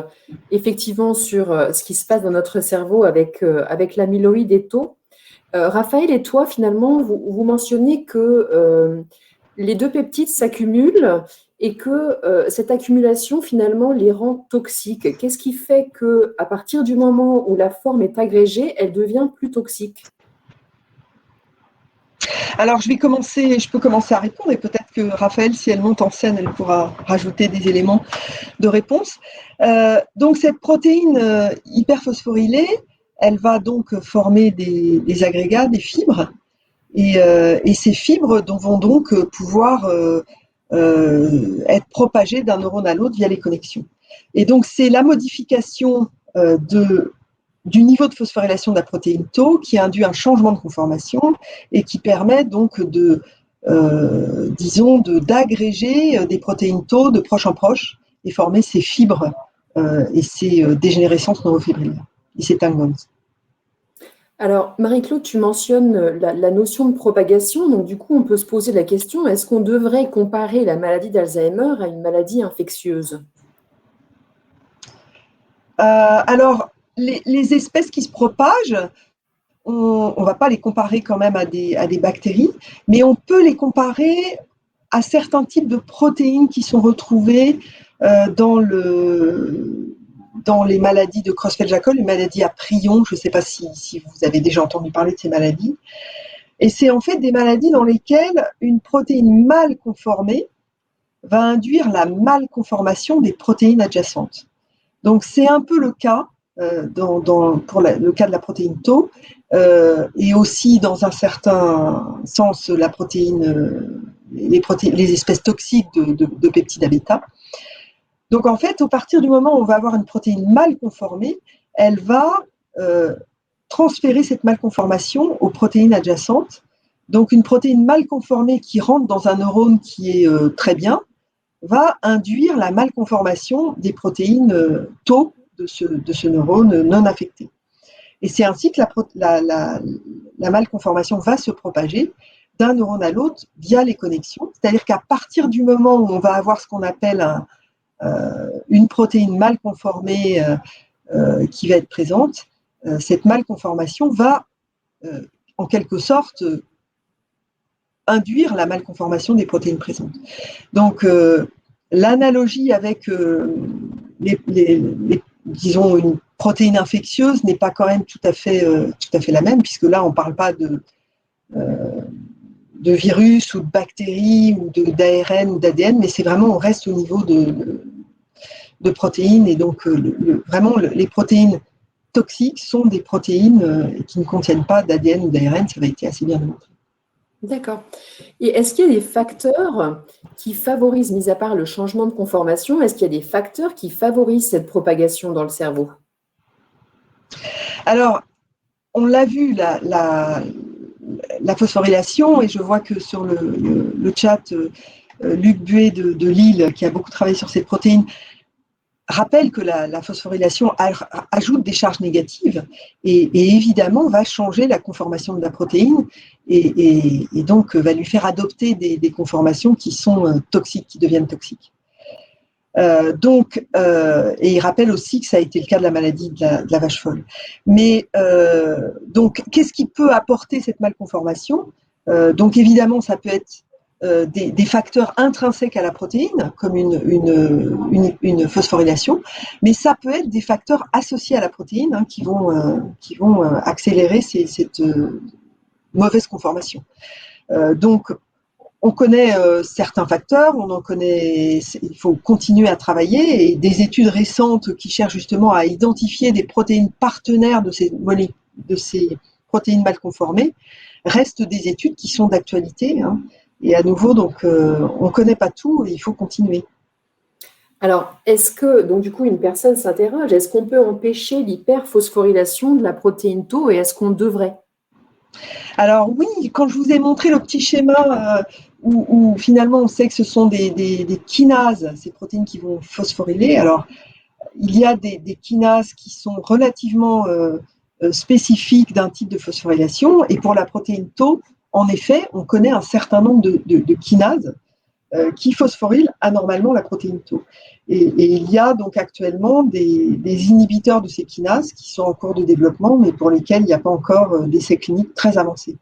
effectivement sur ce qui se passe dans notre cerveau avec l'amyloïde et tau. Raphaël et toi finalement, vous mentionnez que les deux peptides s'accumulent et que cette accumulation finalement les rend toxiques. Qu'est-ce qui fait qu'à partir du moment où la forme est agrégée, elle devient plus toxique ? Alors, je peux commencer à répondre et peut-être que Raphaël, si elle monte en scène, elle pourra rajouter des éléments de réponse. Donc, cette protéine hyperphosphorylée, elle va donc former des agrégats, des fibres, et ces fibres vont donc pouvoir être propagées d'un neurone à l'autre via les connexions. Et donc, c'est la modification du niveau de phosphorylation de la protéine tau qui induit un changement de conformation et qui permet donc d'agréger des protéines tau de proche en proche et former ces fibres et ces dégénérescences neurofibrillaires et ces tangles. Alors, Marie-Claude, tu mentionnes la notion de propagation. Donc, du coup, on peut se poser la question, est-ce qu'on devrait comparer la maladie d'Alzheimer à une maladie infectieuse ? Alors, les espèces qui se propagent, on ne va pas les comparer quand même à des bactéries, mais on peut les comparer à certains types de protéines qui sont retrouvées dans les maladies de Creutzfeldt-Jakob, les maladies à prions. Je ne sais pas si vous avez déjà entendu parler de ces maladies. Et c'est en fait des maladies dans lesquelles une protéine mal conformée va induire la malconformation des protéines adjacentes. Donc c'est un peu le cas pour le cas de la protéine tau et aussi dans un certain sens la protéine, les espèces toxiques de peptides à bêta. Donc en fait, à partir du moment où on va avoir une protéine mal conformée, elle va transférer cette malconformation aux protéines adjacentes. Donc une protéine mal conformée qui rentre dans un neurone qui est très bien va induire la malconformation des protéines tau de ce neurone non affecté. Et c'est ainsi que la malconformation va se propager d'un neurone à l'autre via les connexions. C'est-à-dire qu'à partir du moment où on va avoir ce qu'on appelle une protéine mal conformée qui va être présente, cette malconformation va en quelque sorte induire la malconformation des protéines présentes. Donc, l'analogie avec disons, une protéine infectieuse n'est pas quand même tout à fait la même, puisque là, on ne parle pas de virus ou de bactéries ou d'ARN ou d'ADN, mais c'est vraiment, on reste au niveau de protéines. Et donc, vraiment, les protéines toxiques sont des protéines qui ne contiennent pas d'ADN ou d'ARN, ça va été assez bien démontré. D'accord. Et est-ce qu'il y a des facteurs qui favorisent, mis à part le changement de conformation, est-ce qu'il y a des facteurs qui favorisent cette propagation dans le cerveau ? Alors, on l'a vu, la phosphorylation, et je vois que sur le chat, Luc Buet de Lille, qui a beaucoup travaillé sur ces protéines, rappelle que la phosphorylation ajoute des charges négatives et évidemment va changer la conformation de la protéine et donc va lui faire adopter des conformations qui sont toxiques, qui deviennent toxiques. Et il rappelle aussi que ça a été le cas de la maladie de la vache folle. Mais donc, qu'est-ce qui peut apporter cette malconformation? Donc, évidemment, ça peut être des facteurs intrinsèques à la protéine, comme une phosphorylation, mais ça peut être des facteurs associés à la protéine qui vont accélérer cette mauvaise conformation. Donc, on connaît certains facteurs, on en connaît, il faut continuer à travailler et des études récentes qui cherchent justement à identifier des protéines partenaires de ces protéines mal conformées restent des études qui sont d'actualité. Et à nouveau, donc, on ne connaît pas tout et il faut continuer. Alors, est-ce que, donc du coup, une personne s'interroge, est-ce qu'on peut empêcher l'hyperphosphorylation de la protéine Tau et est-ce qu'on devrait? Alors oui, quand je vous ai montré le petit schéma où finalement on sait que ce sont des kinases, ces protéines qui vont phosphoryler, alors il y a des kinases qui sont relativement spécifiques d'un type de phosphorylation et pour la protéine Tau, en effet, on connaît un certain nombre de kinases qui phosphorylent anormalement la protéine Tau. Et il y a donc actuellement des inhibiteurs de ces kinases qui sont en cours de développement, mais pour lesquels il n'y a pas encore d'essais cliniques très avancés.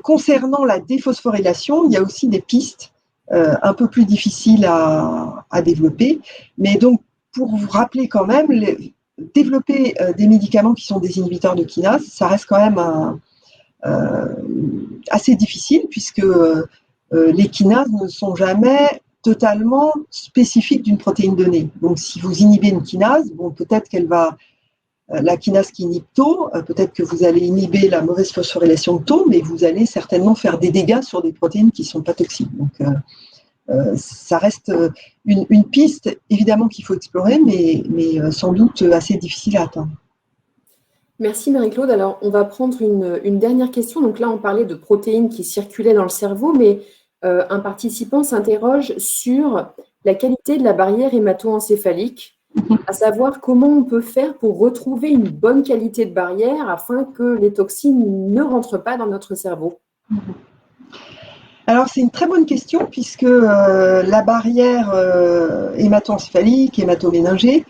Concernant la déphosphorylation, il y a aussi des pistes un peu plus difficiles à développer. Mais donc, pour vous rappeler quand même, développer des médicaments qui sont des inhibiteurs de kinase, ça reste quand même assez difficile puisque les kinases ne sont jamais totalement spécifiques d'une protéine donnée. Donc, si vous inhibez une kinase, bon, peut-être qu'elle va la kinase qui inhibe Tau, peut-être que vous allez inhiber la mauvaise phosphorylation de Tau, mais vous allez certainement faire des dégâts sur des protéines qui ne sont pas toxiques. Donc, ça reste une piste, évidemment, qu'il faut explorer, mais sans doute assez difficile à atteindre. Merci Marie-Claude. Alors, on va prendre une dernière question. Donc là, on parlait de protéines qui circulaient dans le cerveau, mais un participant s'interroge sur la qualité de la barrière hémato-encéphalique, à savoir comment on peut faire pour retrouver une bonne qualité de barrière afin que les toxines ne rentrent pas dans notre cerveau. Alors, c'est une très bonne question puisque la barrière hémato-encéphalique, hémato-méningée,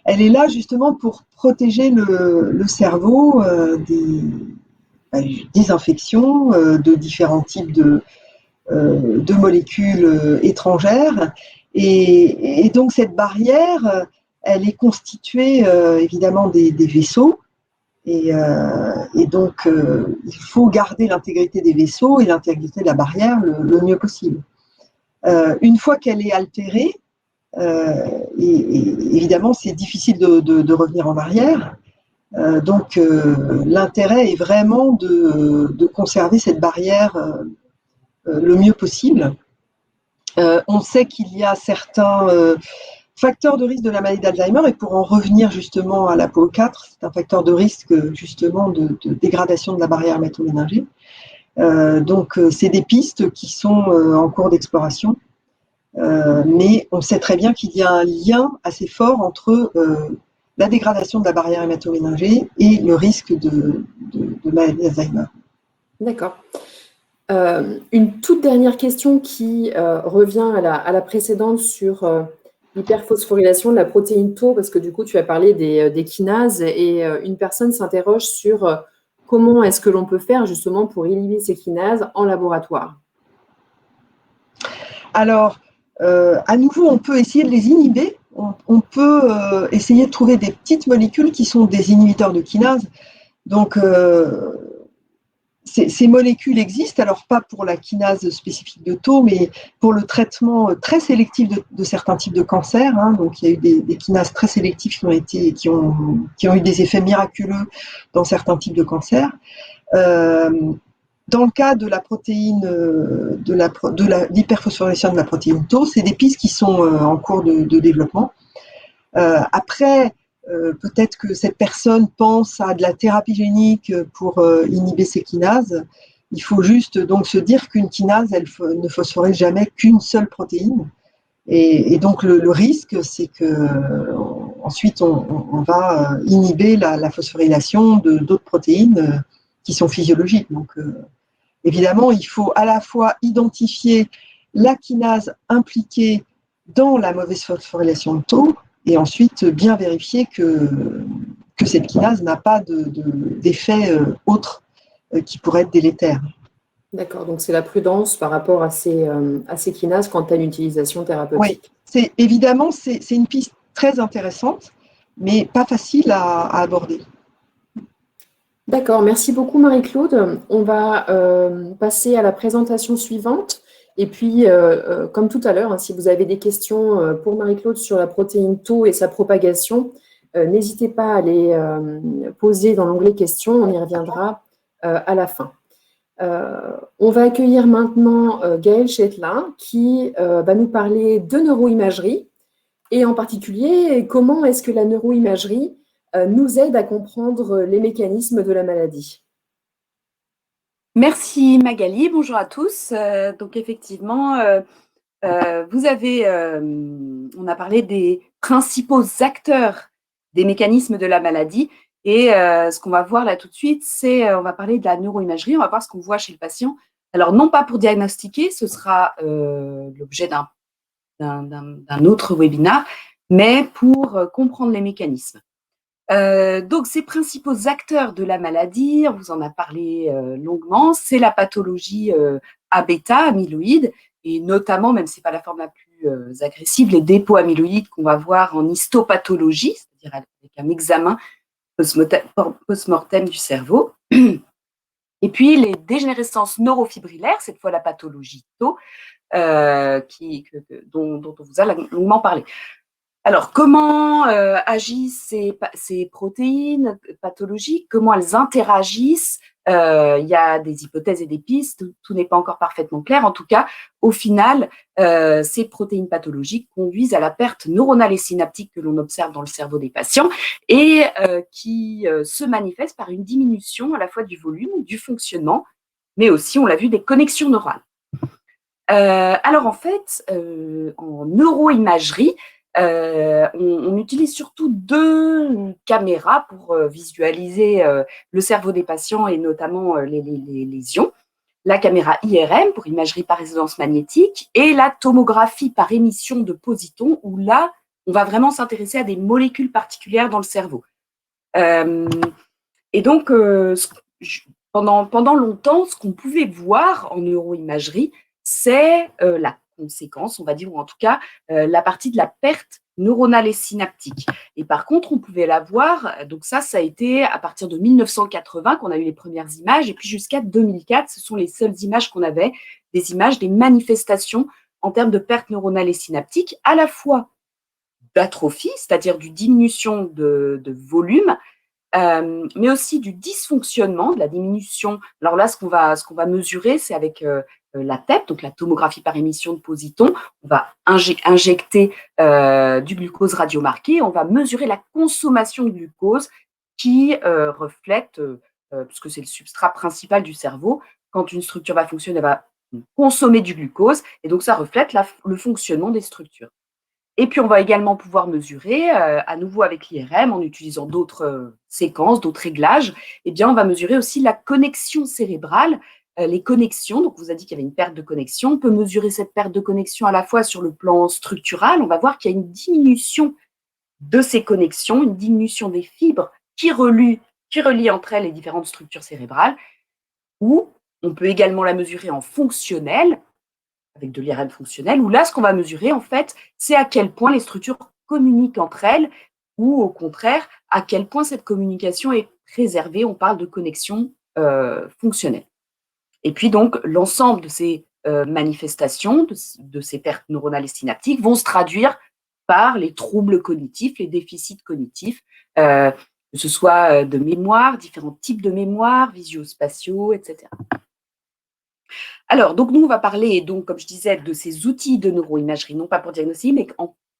elle est là justement pour protéger le cerveau des infections, de différents types de molécules étrangères. Et donc, cette barrière, elle est constituée évidemment des vaisseaux. Et donc, il faut garder l'intégrité des vaisseaux et l'intégrité de la barrière le mieux possible. Une fois qu'elle est altérée, et évidemment, c'est difficile de revenir en arrière. Donc, l'intérêt est vraiment de conserver cette barrière le mieux possible. On sait qu'il y a certains facteurs de risque de la maladie d'Alzheimer, et pour en revenir justement à l'APOE4, c'est un facteur de risque justement de dégradation de la barrière hémato-méningée. Donc, c'est des pistes qui sont en cours d'exploration. Mais on sait très bien qu'il y a un lien assez fort entre la dégradation de la barrière hémato-méningée et le risque de maladie d'Alzheimer. D'accord. Une toute dernière question qui revient à la précédente sur l'hyperphosphorylation de la protéine Tau, parce que du coup, tu as parlé des kinases et une personne s'interroge sur comment est-ce que l'on peut faire justement pour inhiber ces kinases en laboratoire. Alors, à nouveau, on peut essayer de les inhiber. On peut essayer de trouver des petites molécules qui sont des inhibiteurs de kinase. Donc, ces molécules existent, alors pas pour la kinase spécifique de Tau, mais pour le traitement très sélectif de certains types de cancers. Donc, il y a eu des kinases très sélectives qui ont eu des effets miraculeux dans certains types de cancers. Dans le cas de la protéine, de l'hyperphosphorylation de la protéine Tau, c'est des pistes qui sont en cours de développement. Après, peut-être que cette personne pense à de la thérapie génique pour inhiber ces kinases. Il faut juste donc se dire qu'une kinase, elle ne phosphoryle jamais qu'une seule protéine. Et donc, le risque, c'est que ensuite, on va inhiber la phosphorylation d'autres protéines qui sont physiologiques. Donc, évidemment, il faut à la fois identifier la kinase impliquée dans la mauvaise phosphorylation de taux et ensuite bien vérifier que cette kinase n'a pas d'effet autre qui pourrait être délétère. D'accord, donc c'est la prudence par rapport à ces kinases quant à l'utilisation thérapeutique. Oui, évidemment, c'est une piste très intéressante, mais pas facile à aborder. D'accord, merci beaucoup Marie-Claude. On va passer à la présentation suivante. Et puis, comme tout à l'heure, hein, si vous avez des questions pour Marie-Claude sur la protéine Tau et sa propagation, n'hésitez pas à les poser dans l'onglet questions. On y reviendra à la fin. On va accueillir maintenant Gaëlle Chételin qui va nous parler de neuroimagerie et en particulier comment est-ce que la neuroimagerie nous aide à comprendre les mécanismes de la maladie. Merci Magali, bonjour à tous. Donc effectivement, on a parlé des principaux acteurs des mécanismes de la maladie. Et ce qu'on va voir là tout de suite, c'est on va parler de la neuroimagerie, on va voir ce qu'on voit chez le patient. Alors, non pas pour diagnostiquer, ce sera l'objet d'un autre webinaire, mais pour comprendre les mécanismes. Donc, ces principaux acteurs de la maladie, on vous en a parlé longuement, c'est la pathologie A-bêta, amyloïde, et notamment, même si ce n'est pas la forme la plus agressive, les dépôts amyloïdes qu'on va voir en histopathologie, c'est-à-dire avec un examen post-mortem du cerveau. Et puis, les dégénérescences neurofibrillaires, cette fois la pathologie Tau, dont on vous a longuement parlé. Alors, comment agissent ces protéines pathologiques? Comment elles interagissent? Il y a des hypothèses et des pistes, tout n'est pas encore parfaitement clair. En tout cas, au final, ces protéines pathologiques conduisent à la perte neuronale et synaptique que l'on observe dans le cerveau des patients et qui se manifeste par une diminution à la fois du volume, du fonctionnement, mais aussi, on l'a vu, des connexions neurales. Alors, en fait, en neuroimagerie, on utilise surtout 2 caméras pour visualiser le cerveau des patients et notamment les lésions. La caméra IRM pour imagerie par résonance magnétique et la tomographie par émission de positons où là, on va vraiment s'intéresser à des molécules particulières dans le cerveau. Et donc, pendant longtemps, ce qu'on pouvait voir en neuroimagerie, c'est la conséquence, on va dire, ou en tout cas la partie de la perte neuronale et synaptique. Et par contre, on pouvait la voir, donc ça a été à partir de 1980 qu'on a eu les premières images, et puis jusqu'à 2004, ce sont les seules images qu'on avait, des images, des manifestations en termes de perte neuronale et synaptique, à la fois d'atrophie, c'est-à-dire d'une diminution de volume, mais aussi du dysfonctionnement, de la diminution. Alors là, ce qu'on va mesurer, c'est avec la TEP, donc la tomographie par émission de positons. On va injecter du glucose radiomarqué. On va mesurer la consommation de glucose qui reflète, puisque c'est le substrat principal du cerveau, quand une structure va fonctionner, elle va consommer du glucose, et donc ça reflète le fonctionnement des structures. Et puis, on va également pouvoir mesurer, à nouveau avec l'IRM, en utilisant d'autres séquences, d'autres réglages, eh bien, on va mesurer aussi la connexion cérébrale, les connexions. Donc, on vous a dit qu'il y avait une perte de connexion. On peut mesurer cette perte de connexion à la fois sur le plan structural. On va voir qu'il y a une diminution de ces connexions, une diminution des fibres qui relient entre elles les différentes structures cérébrales. Ou on peut également la mesurer en fonctionnel, avec de l'IRM fonctionnel, où là, ce qu'on va mesurer, en fait, c'est à quel point les structures communiquent entre elles, ou au contraire, à quel point cette communication est préservée. On parle de connexion fonctionnelle. Et puis donc, l'ensemble de ces manifestations, de ces pertes neuronales et synaptiques, vont se traduire par les troubles cognitifs, les déficits cognitifs, que ce soit de mémoire, différents types de mémoire, visio-spatiaux, etc. Alors, donc nous, on va parler, donc, comme je disais, de ces outils de neuroimagerie, non pas pour diagnostiquer, mais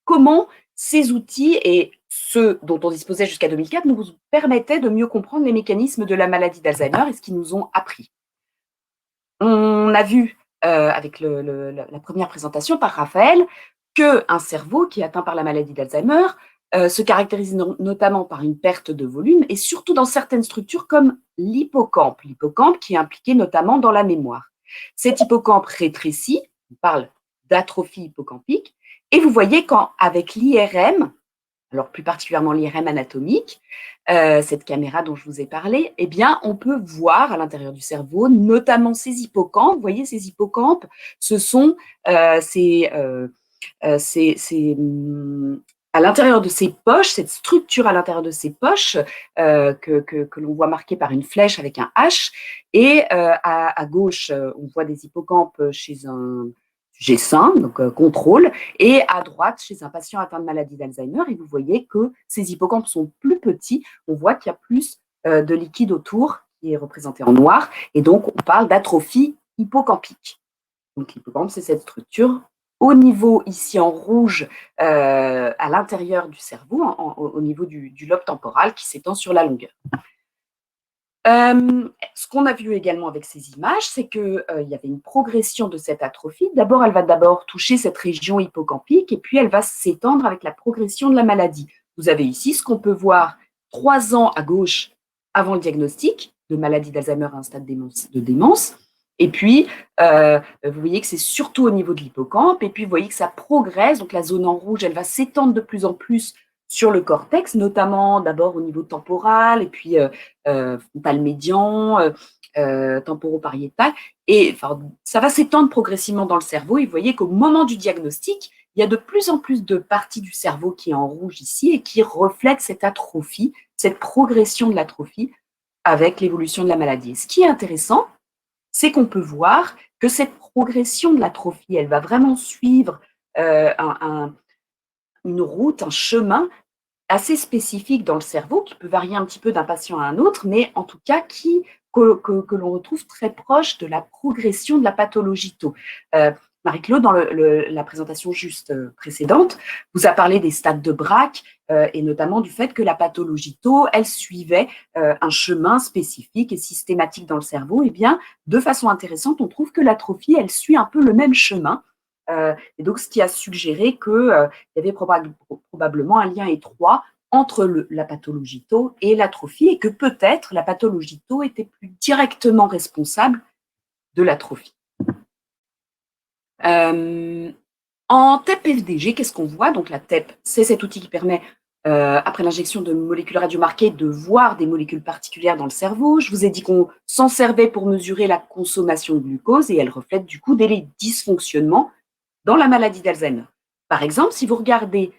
comment ces outils et ceux dont on disposait jusqu'à 2004 nous permettaient de mieux comprendre les mécanismes de la maladie d'Alzheimer et ce qu'ils nous ont appris. On a vu avec la première présentation par Raphaël qu'un cerveau qui est atteint par la maladie d'Alzheimer se caractérise notamment par une perte de volume et surtout dans certaines structures comme l'hippocampe qui est impliqué notamment dans la mémoire. Cet hippocampe rétrécit, on parle d'atrophie hippocampique, et vous voyez qu'avec l'IRM, alors plus particulièrement l'IRM anatomique, cette caméra dont je vous ai parlé, eh bien, on peut voir à l'intérieur du cerveau, notamment ces hippocampes. Vous voyez, ces hippocampes, ce sont à l'intérieur de ces poches, cette structure à l'intérieur de ces poches que l'on voit marquée par une flèche avec un H. Et à gauche, on voit des hippocampes chez un sujet sain, donc contrôle, et à droite, chez un patient atteint de maladie d'Alzheimer, et vous voyez que ces hippocampes sont plus petits, on voit qu'il y a plus de liquide autour, qui est représenté en noir, et donc on parle d'atrophie hippocampique. Donc l'hippocampe, c'est cette structure au niveau, ici en rouge, à l'intérieur du cerveau, au niveau du lobe temporal qui s'étend sur la longueur. Ce qu'on a vu également avec ces images, c'est qu'il y avait une progression de cette atrophie. D'abord, elle va toucher cette région hippocampique et puis elle va s'étendre avec la progression de la maladie. Vous avez ici ce qu'on peut voir 3 ans à gauche avant le diagnostic de maladie d'Alzheimer à un stade de démence. Et puis, vous voyez que c'est surtout au niveau de l'hippocampe. Et puis, vous voyez que ça progresse. Donc, la zone en rouge, elle va s'étendre de plus en plus sur le cortex, notamment d'abord au niveau temporal, et puis frontal médian, temporopariétal. Et enfin, ça va s'étendre progressivement dans le cerveau. Et vous voyez qu'au moment du diagnostic, il y a de plus en plus de parties du cerveau qui est en rouge ici et qui reflète cette atrophie, cette progression de l'atrophie avec l'évolution de la maladie. Et ce qui est intéressant, c'est qu'on peut voir que cette progression de l'atrophie, elle va vraiment suivre une route, un chemin assez spécifique dans le cerveau qui peut varier un petit peu d'un patient à un autre, mais en tout cas que l'on retrouve très proche de la progression de la pathologie tau. Marie-Claude, dans la présentation juste précédente, vous a parlé des stades de Braak et notamment du fait que la pathologie tau, elle suivait un chemin spécifique et systématique dans le cerveau. Eh bien, de façon intéressante, on trouve que l'atrophie, elle suit un peu le même chemin. Et donc, ce qui a suggéré qu'il y avait probablement un lien étroit entre la pathologie tau et l'atrophie et que peut-être la pathologie tau était plus directement responsable de l'atrophie. En TEP-FDG, qu'est-ce qu'on voit? Donc la TEP, c'est cet outil qui permet, après l'injection de molécules radiomarquées, de voir des molécules particulières dans le cerveau. Je vous ai dit qu'on s'en servait pour mesurer la consommation de glucose et elle reflète du coup des dysfonctionnements dans la maladie d'Alzheimer. Par exemple, si vous regardez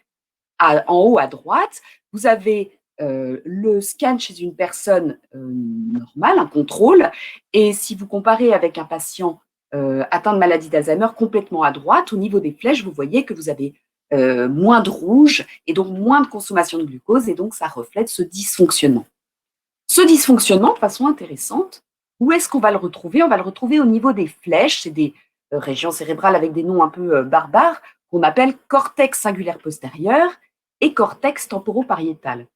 en haut à droite, vous avez le scan chez une personne normale, un contrôle, et si vous comparez avec un patient atteint de maladie d'Alzheimer complètement à droite, au niveau des flèches, vous voyez que vous avez moins de rouge et donc moins de consommation de glucose, et donc ça reflète ce dysfonctionnement. Ce dysfonctionnement, de façon intéressante, où est-ce qu'on va le retrouver? On va le retrouver au niveau des flèches, c'est des régions cérébrales avec des noms un peu barbares, qu'on appelle cortex singulaire postérieur et cortex temporopariétal.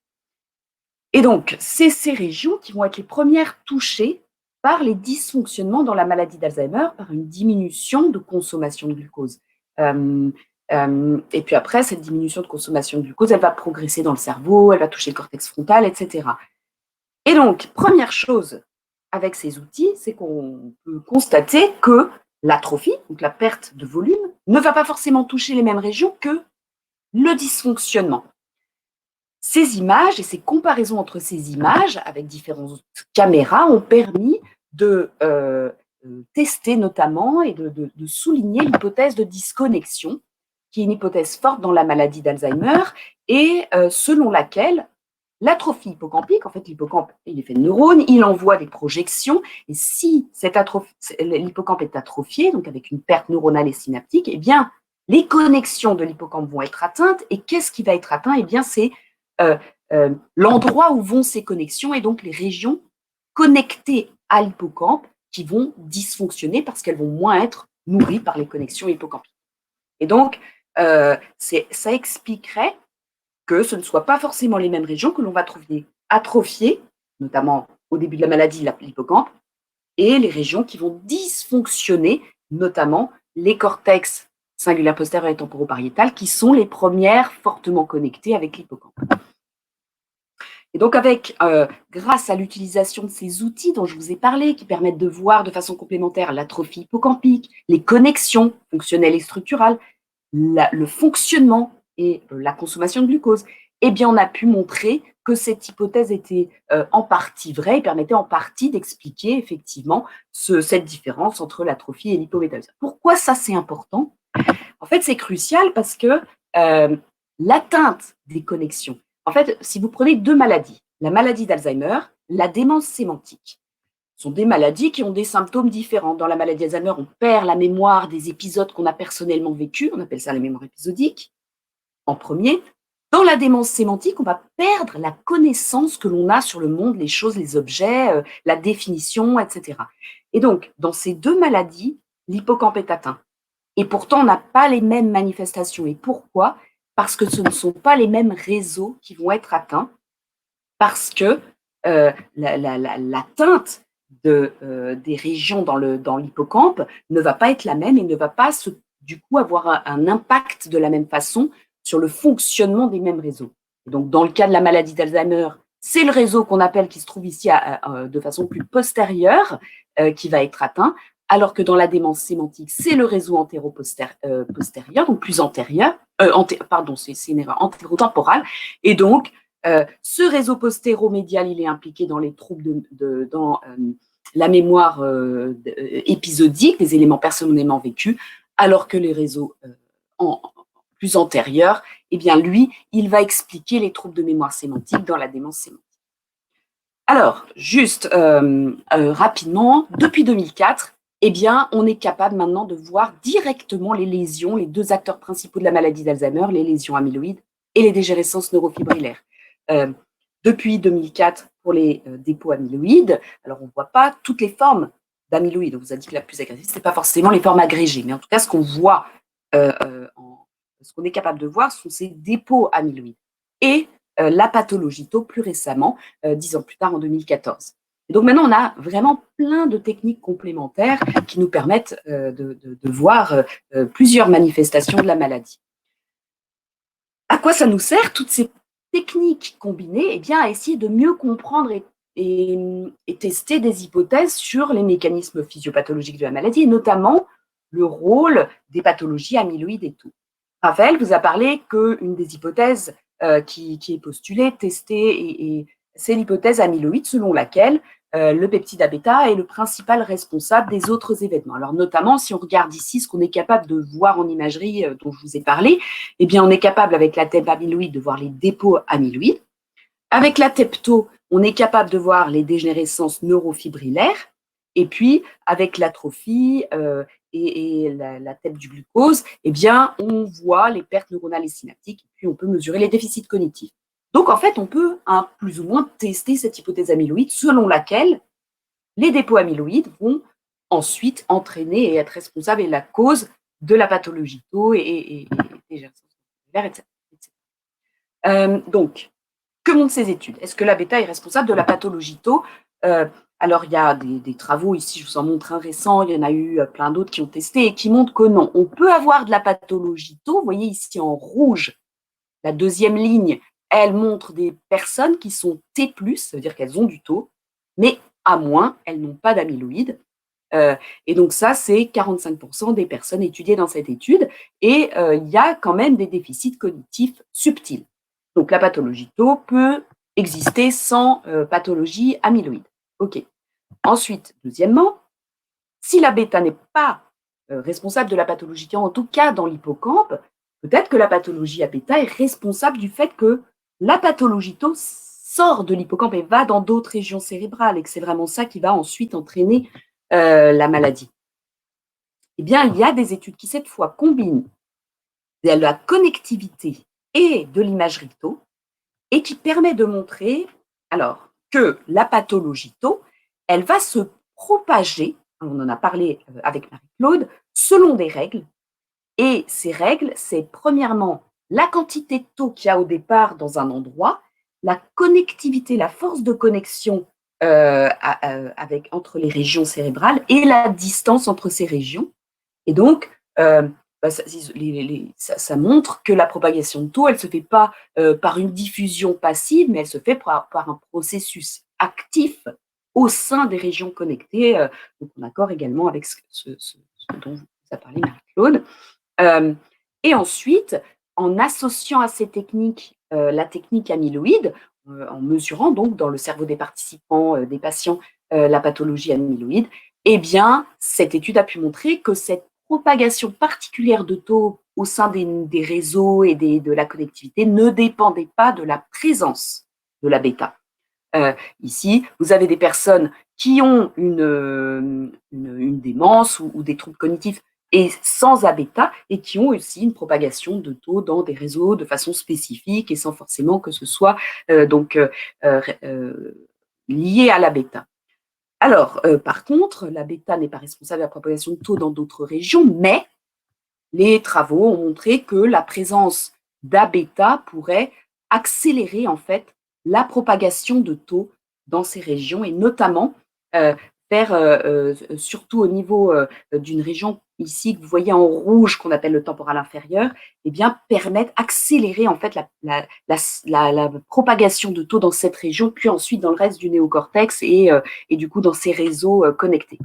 Et donc, c'est ces régions qui vont être les premières touchées par les dysfonctionnements dans la maladie d'Alzheimer, par une diminution de consommation de glucose. Et puis après, cette diminution de consommation de glucose, elle va progresser dans le cerveau, elle va toucher le cortex frontal, etc. Et donc, première chose avec ces outils, c'est qu'on peut constater que l'atrophie, donc la perte de volume, ne va pas forcément toucher les mêmes régions que le dysfonctionnement. Ces images et ces comparaisons entre ces images avec différentes caméras ont permis de tester notamment et de souligner l'hypothèse de disconnexion, qui est une hypothèse forte dans la maladie d'Alzheimer et selon laquelle l'atrophie hippocampique, en fait l'hippocampe il est fait de neurones, il envoie des projections et si l'hippocampe est atrophié, donc avec une perte neuronale et synaptique, eh bien les connexions de l'hippocampe vont être atteintes et qu'est-ce qui va être atteint? Eh bien c'est l'endroit où vont ces connexions et donc les régions connectées à l'hippocampe qui vont dysfonctionner parce qu'elles vont moins être nourries par les connexions hippocampiques. Et donc, ça expliquerait que ce ne soit pas forcément les mêmes régions que l'on va trouver atrophiées, notamment au début de la maladie, l'hippocampe, et les régions qui vont dysfonctionner, notamment les cortex singulaire postérieure et temporopariétale, qui sont les premières fortement connectées avec l'hippocampe. Et donc, grâce à l'utilisation de ces outils dont je vous ai parlé, qui permettent de voir de façon complémentaire l'atrophie hippocampique, les connexions fonctionnelles et structurales, le fonctionnement et la consommation de glucose, eh bien, on a pu montrer que cette hypothèse était en partie vraie et permettait en partie d'expliquer effectivement cette différence entre l'atrophie et l'hypométabolisme. Pourquoi ça, c'est important? En fait, c'est crucial parce que l'atteinte des connexions, en fait, si vous prenez deux maladies, la maladie d'Alzheimer, la démence sémantique, ce sont des maladies qui ont des symptômes différents. Dans la maladie d'Alzheimer, on perd la mémoire des épisodes qu'on a personnellement vécus, on appelle ça la mémoire épisodique, en premier. Dans la démence sémantique, on va perdre la connaissance que l'on a sur le monde, les choses, les objets, la définition, etc. Et donc, dans ces deux maladies, l'hippocampe est atteint. Et pourtant, on n'a pas les mêmes manifestations. Et pourquoi? Parce que ce ne sont pas les mêmes réseaux qui vont être atteints, parce que l'atteinte des régions dans l'hippocampe ne va pas être la même et ne va pas du coup avoir un impact de la même façon sur le fonctionnement des mêmes réseaux. Et donc, dans le cas de la maladie d'Alzheimer, c'est le réseau qu'on appelle, qui se trouve ici de façon plus postérieure, qui va être atteint, alors que dans la démence sémantique, c'est le réseau antéro-postérieur, donc plus antérieur, c'est une erreur, antérotemporale, et donc, ce réseau postéromédial, il est impliqué dans les troubles dans la mémoire épisodique, des éléments personnellement vécus, alors que les réseaux plus antérieurs, eh bien lui, il va expliquer les troubles de mémoire sémantique dans la démence sémantique. Alors, juste rapidement, depuis 2004, eh bien, on est capable maintenant de voir directement les lésions, les deux acteurs principaux de la maladie d'Alzheimer, les lésions amyloïdes et les dégénérescences neurofibrillaires. Depuis 2004, pour les dépôts amyloïdes, alors on ne voit pas toutes les formes d'amyloïdes. On vous a dit que la plus agressive, ce n'est pas forcément les formes agrégées, mais en tout cas, ce qu'on voit, ce qu'on est capable de voir, sont ces dépôts amyloïdes. Et la pathologie tau plus récemment, 10 ans plus tard, en 2014. Et donc maintenant, on a vraiment plein de techniques complémentaires qui nous permettent de voir plusieurs manifestations de la maladie. À quoi ça nous sert, toutes ces techniques combinées? Eh bien, à essayer de mieux comprendre et tester des hypothèses sur les mécanismes physiopathologiques de la maladie, et notamment le rôle des pathologies amyloïdes et tout. Raphaël vous a parlé qu'une des hypothèses qui est postulée, testée, et c'est l'hypothèse amyloïde selon laquelle le peptide A-bêta est le principal responsable des autres événements. Alors notamment, si on regarde ici ce qu'on est capable de voir en imagerie dont je vous ai parlé, eh bien on est capable avec la TEP amyloïde de voir les dépôts amyloïdes. Avec la TEP-tau, on est capable de voir les dégénérescences neurofibrillaires. Et puis, avec l'atrophie et la TEP du glucose, eh bien, on voit les pertes neuronales et synaptiques, et puis on peut mesurer les déficits cognitifs. Donc, en fait, on peut plus ou moins tester cette hypothèse amyloïde selon laquelle les dépôts amyloïdes vont ensuite entraîner et être responsables et la cause de la pathologie tau et etc. Donc, que montrent ces études? Est-ce que l'A-bêta est responsable de la pathologie tau? Alors, il y a des travaux, ici je vous en montre un récent, il y en a eu plein d'autres qui ont testé et qui montrent que non, on peut avoir de la pathologie tau. Vous voyez ici en rouge, la deuxième ligne, elle montre des personnes qui sont T+, ça veut dire qu'elles ont du tau, mais à moins, elles n'ont pas d'amyloïde. Et donc ça, c'est 45% des personnes étudiées dans cette étude. Et il y a quand même des déficits cognitifs subtils. Donc la pathologie tau peut exister sans pathologie amyloïde. OK. Ensuite, deuxièmement, si la bêta n'est pas responsable de la pathologie tau, en tout cas dans l'hippocampe, peut-être que la pathologie A-bêta est responsable du fait que la pathologie tau sort de l'hippocampe et va dans d'autres régions cérébrales et que c'est vraiment ça qui va ensuite entraîner la maladie. Eh bien, il y a des études qui, cette fois, combinent de la connectivité et de l'imagerie tau et qui permet de montrer alors, que la pathologie tau, elle va se propager, on en a parlé avec Marie-Claude, selon des règles. Et ces règles, c'est premièrement la quantité de tau qu'il y a au départ dans un endroit, la connectivité, la force de connexion entre les régions cérébrales et la distance entre ces régions. Et donc, ça montre que la propagation de taux, elle ne se fait pas par une diffusion passive, mais elle se fait par un processus actif au sein des régions connectées, donc en accord également avec ce dont vous a parlé Marie-Claude. Et ensuite, en associant à ces techniques la technique amyloïde, en mesurant donc dans le cerveau des participants, des patients, la pathologie amyloïde, eh bien, cette étude a pu montrer que cette propagation particulière de taux au sein des réseaux et de la connectivité ne dépendait pas de la présence de la bêta. Ici, vous avez des personnes qui ont une démence ou des troubles cognitifs et sans A-bêta, et qui ont aussi une propagation de taux dans des réseaux de façon spécifique et sans forcément que ce soit lié à la bêta. Alors, par contre, la bêta n'est pas responsable de la propagation de taux dans d'autres régions, mais les travaux ont montré que la présence d'A-bêta pourrait accélérer en fait la propagation de taux dans ces régions et notamment surtout au niveau d'une région ici que vous voyez en rouge qu'on appelle le temporal inférieur, eh bien permettre accélérer en fait la propagation de taux dans cette région puis ensuite dans le reste du néocortex et du coup dans ces réseaux connectés.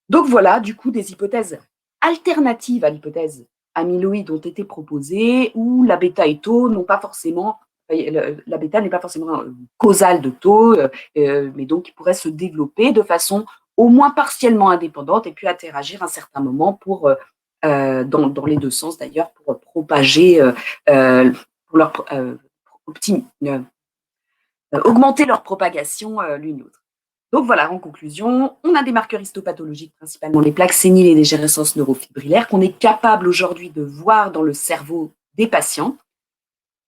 Donc voilà, du coup, des hypothèses alternatives à l'hypothèse amyloïde ont été proposées où la bêta et taux n'ont pas forcément, la bêta n'est pas forcément causale de taux, mais donc il pourrait se développer de façon au moins partiellement indépendante et puis interagir à un certain moment pour, dans les deux sens d'ailleurs, pour propager, pour leur augmenter leur propagation l'une l'autre. Donc voilà, en conclusion, on a des marqueurs histopathologiques, principalement les plaques séniles et les dégénérescences neurofibrillaires, qu'on est capable aujourd'hui de voir dans le cerveau des patients.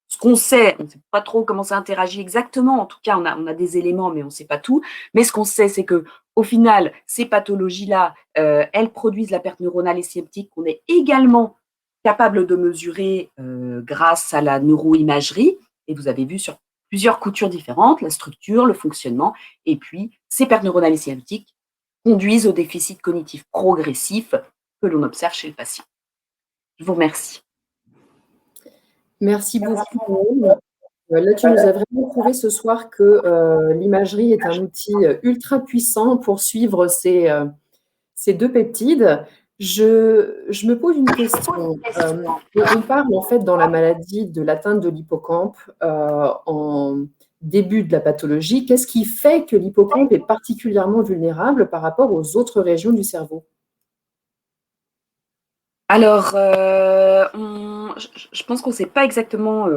Ce qu'on sait, on ne sait pas trop comment ça interagit exactement, en tout cas on a des éléments, mais on ne sait pas tout. Mais ce qu'on sait, c'est qu'au final, ces pathologies-là, elles produisent la perte neuronale et synaptique qu'on est également capable de mesurer grâce à la neuroimagerie. Et vous avez vu sur plusieurs coutures différentes, la structure, le fonctionnement, et puis ces pertes neuronales et synaptiques conduisent au déficit cognitif progressif que l'on observe chez le patient. Je vous remercie. Merci beaucoup. Là, tu nous as vraiment prouvé ce soir que l'imagerie est un outil ultra puissant pour suivre ces deux peptides. Je me pose une question. On parle en fait dans la maladie de l'atteinte de l'hippocampe en début de la pathologie. Qu'est-ce qui fait que l'hippocampe est particulièrement vulnérable par rapport aux autres régions du cerveau? Alors, je pense qu'on ne sait pas exactement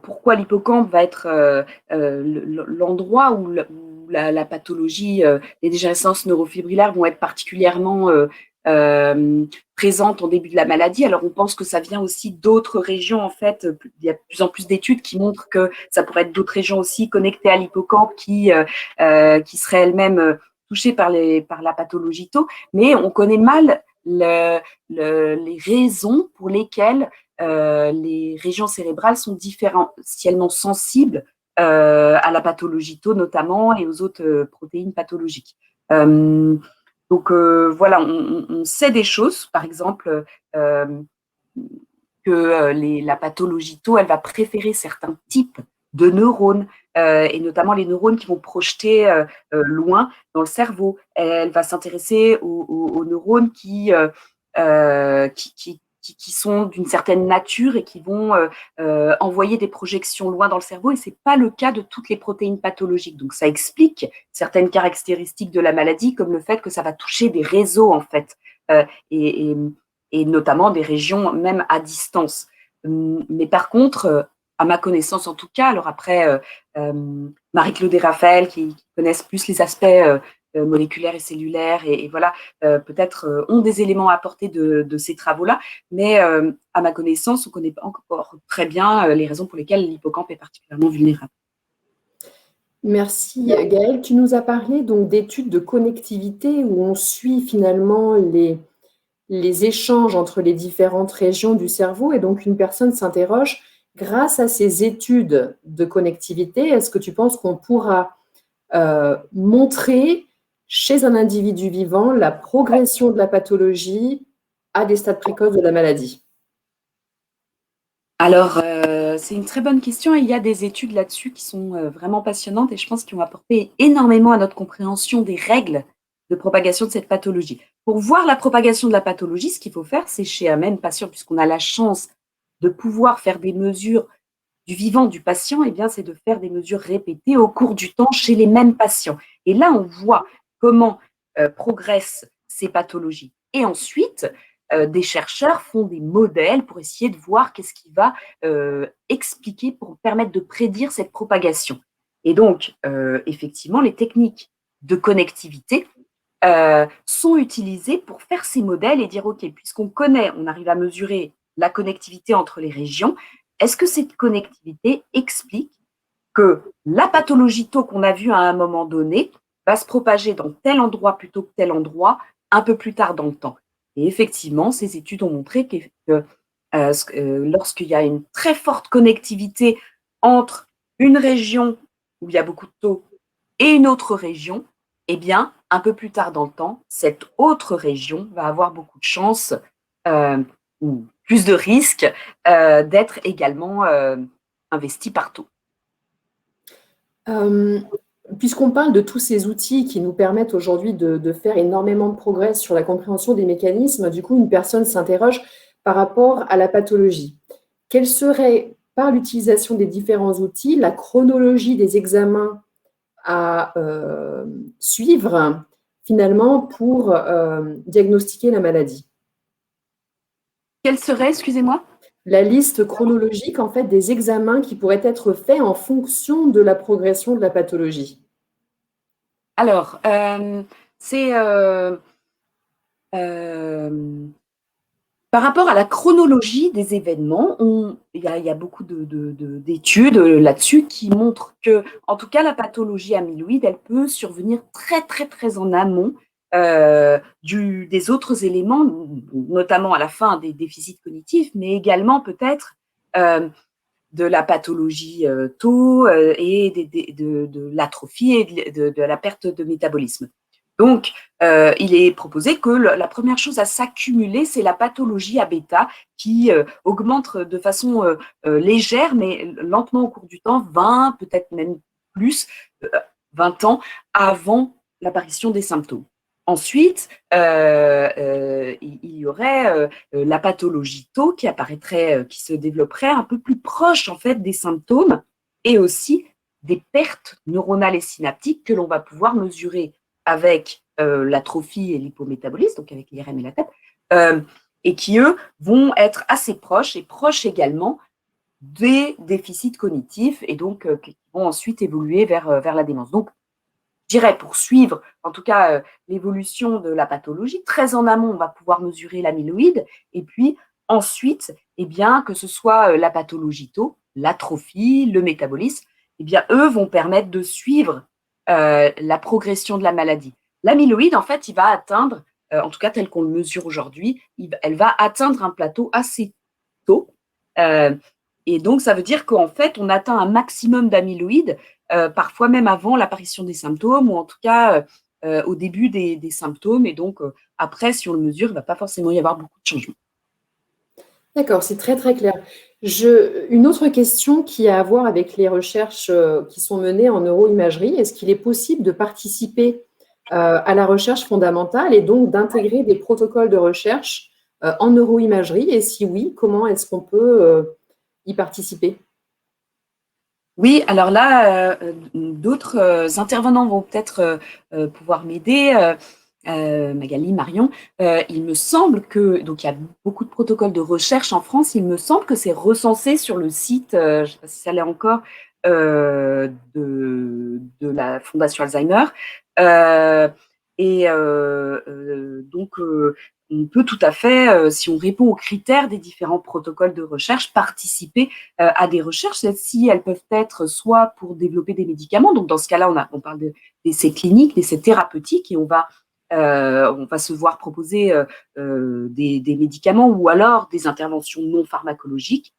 pourquoi l'hippocampe va être l'endroit où la pathologie, les dégénérescences neurofibrillaires vont être particulièrement présentes en début de la maladie. Alors, on pense que ça vient aussi d'autres régions, en fait. Il y a de plus en plus d'études qui montrent que ça pourrait être d'autres régions aussi connectées à l'hippocampe qui seraient elles-mêmes touchées par la pathologie tau. Mais on connaît mal les raisons pour lesquelles les régions cérébrales sont différentiellement sensibles à la pathologie tau notamment et aux autres protéines pathologiques. Donc voilà, on sait des choses, par exemple que la pathologie tau, elle va préférer certains types de neurones, et notamment les neurones qui vont projeter loin dans le cerveau. Elle va s'intéresser aux neurones qui sont d'une certaine nature et qui vont envoyer des projections loin dans le cerveau, et ce n'est pas le cas de toutes les protéines pathologiques. Donc ça explique certaines caractéristiques de la maladie, comme le fait que ça va toucher des réseaux, en fait, et notamment des régions même à distance. Mais par contre, à ma connaissance en tout cas, alors après, Marie-Claude et Raphaël qui connaissent plus les aspects moléculaires et cellulaires et voilà, peut-être ont des éléments à apporter de ces travaux-là, mais à ma connaissance, on ne connaît pas encore très bien les raisons pour lesquelles l'hippocampe est particulièrement vulnérable. Merci Gaëlle. Tu nous as parlé donc d'études de connectivité où on suit finalement les échanges entre les différentes régions du cerveau, et donc une personne s'interroge, grâce à ces études de connectivité, est-ce que tu penses qu'on pourra montrer chez un individu vivant la progression de la pathologie à des stades précoces de la maladie? Alors, c'est une très bonne question et il y a des études là-dessus qui sont vraiment passionnantes et je pense qu'ils ont apporté énormément à notre compréhension des règles de propagation de cette pathologie. Pour voir la propagation de la pathologie, ce qu'il faut faire, c'est chez un même patient, puisqu'on a la chance de pouvoir faire des mesures du vivant du patient, eh bien, c'est de faire des mesures répétées au cours du temps chez les mêmes patients. Et là, on voit comment progressent ces pathologies. Et ensuite, des chercheurs font des modèles pour essayer de voir qu'est-ce qui va expliquer, pour permettre de prédire cette propagation. Et donc, effectivement, les techniques de connectivité sont utilisées pour faire ces modèles et dire, OK, puisqu'on connaît, on arrive à mesurer la connectivité entre les régions, est-ce que cette connectivité explique que la pathologie tau qu'on a vue à un moment donné va se propager dans tel endroit plutôt que tel endroit un peu plus tard dans le temps? Et effectivement, ces études ont montré que lorsqu'il y a une très forte connectivité entre une région où il y a beaucoup de taux et une autre région, eh bien, un peu plus tard dans le temps, cette autre région va avoir beaucoup de chances ou plus de risques d'être également investie par taux. Puisqu'on parle de tous ces outils qui nous permettent aujourd'hui de faire énormément de progrès sur la compréhension des mécanismes, du coup, une personne s'interroge par rapport à la pathologie. Quelle serait, par l'utilisation des différents outils, la chronologie des examens à suivre finalement pour diagnostiquer la maladie? Quelle serait, excusez-moi? La liste chronologique en fait des examens qui pourraient être faits en fonction de la progression de la pathologie. Alors, c'est par rapport à la chronologie des événements, il y a beaucoup d'études là-dessus qui montrent que, en tout cas, la pathologie amyloïde, elle peut survenir très, très, très en amont des autres éléments, notamment à la fin des déficits cognitifs, mais également peut-être de la pathologie tau et de l'atrophie et de la perte de métabolisme. Donc, il est proposé que la première chose à s'accumuler, c'est la pathologie A-bêta qui augmente de façon légère, mais lentement au cours du temps, 20, peut-être même plus, 20 ans avant l'apparition des symptômes. Ensuite, il y aurait la pathologie tau qui apparaîtrait, qui se développerait un peu plus proche en fait des symptômes et aussi des pertes neuronales et synaptiques que l'on va pouvoir mesurer avec l'atrophie et l'hypométabolisme, donc avec l'IRM et la TEP, et qui, eux, vont être assez proches et proches également des déficits cognitifs et donc qui vont ensuite évoluer vers la démence. Donc, je dirais, pour suivre, en tout cas, l'évolution de la pathologie, très en amont, on va pouvoir mesurer l'amyloïde, et puis ensuite, eh bien, que ce soit la pathologie tau, l'atrophie, le métabolisme, eh bien, eux vont permettre de suivre la progression de la maladie. L'amyloïde, en fait, il va atteindre, en tout cas tel qu'on le mesure aujourd'hui, elle va atteindre un plateau assez tôt. Et donc, ça veut dire qu'en fait, on atteint un maximum d'amyloïde, parfois même avant l'apparition des symptômes, ou en tout cas au début des symptômes. Et donc, après, si on le mesure, il ne va pas forcément y avoir beaucoup de changements. D'accord, c'est très très clair. Une autre question qui a à voir avec les recherches qui sont menées en neuroimagerie, est-ce qu'il est possible de participer à la recherche fondamentale et donc d'intégrer des protocoles de recherche en neuroimagerie? Et si oui, comment est-ce qu'on peut y participer? Oui, alors là, d'autres intervenants vont peut-être pouvoir m'aider. Magali, Marion, il me semble que, donc il y a beaucoup de protocoles de recherche en France, il me semble que c'est recensé sur le site, je ne sais pas si ça l'est encore, de la Fondation Alzheimer. Donc, on peut tout à fait, si on répond aux critères des différents protocoles de recherche, participer à des recherches. Celles-ci, elles peuvent être soit pour développer des médicaments, donc dans ce cas-là, on parle d'essais cliniques, d'essais thérapeutiques, et on va se voir proposer des médicaments ou alors des interventions non pharmacologiques.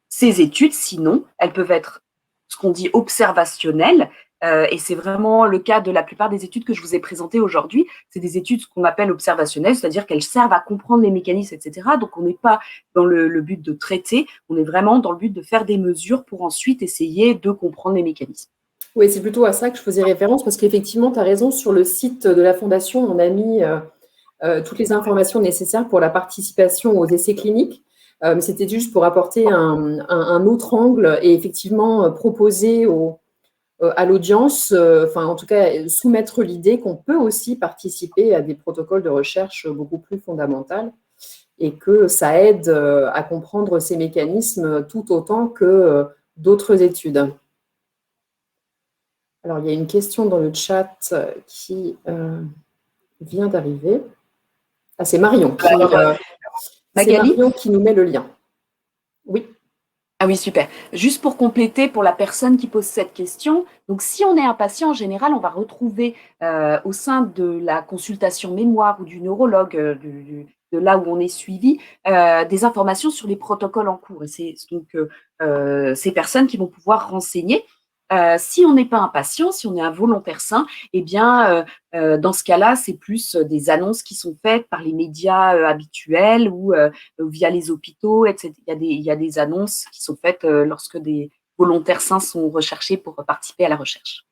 Ces études, sinon, elles peuvent être ce qu'on dit observationnelles, Et c'est vraiment le cas de la plupart des études que je vous ai présentées aujourd'hui. C'est des études qu'on appelle observationnelles, c'est-à-dire qu'elles servent à comprendre les mécanismes, etc. Donc, on n'est pas dans le but de traiter, on est vraiment dans le but de faire des mesures pour ensuite essayer de comprendre les mécanismes. Oui, c'est plutôt à ça que je faisais référence, parce qu'effectivement, tu as raison, sur le site de la Fondation, on a mis toutes les informations nécessaires pour la participation aux essais cliniques. C'était juste pour apporter un autre angle et effectivement proposer à l'audience, en tout cas soumettre l'idée qu'on peut aussi participer à des protocoles de recherche beaucoup plus fondamentaux et que ça aide à comprendre ces mécanismes tout autant que d'autres études. Alors, il y a une question dans le chat qui vient d'arriver. Ah, c'est Marion qui nous met le lien. Oui. Ah oui, super. Juste pour compléter, pour la personne qui pose cette question, donc si on est un patient, en général, on va retrouver au sein de la consultation mémoire ou du neurologue, de là où on est suivi, des informations sur les protocoles en cours. Et c'est donc ces personnes qui vont pouvoir renseigner. Si on n'est pas un patient, si on est un volontaire sain, eh bien, dans ce cas-là, c'est plus des annonces qui sont faites par les médias habituels ou via les hôpitaux, etc. Il y a des annonces qui sont faites lorsque des volontaires sains sont recherchés pour participer à la recherche.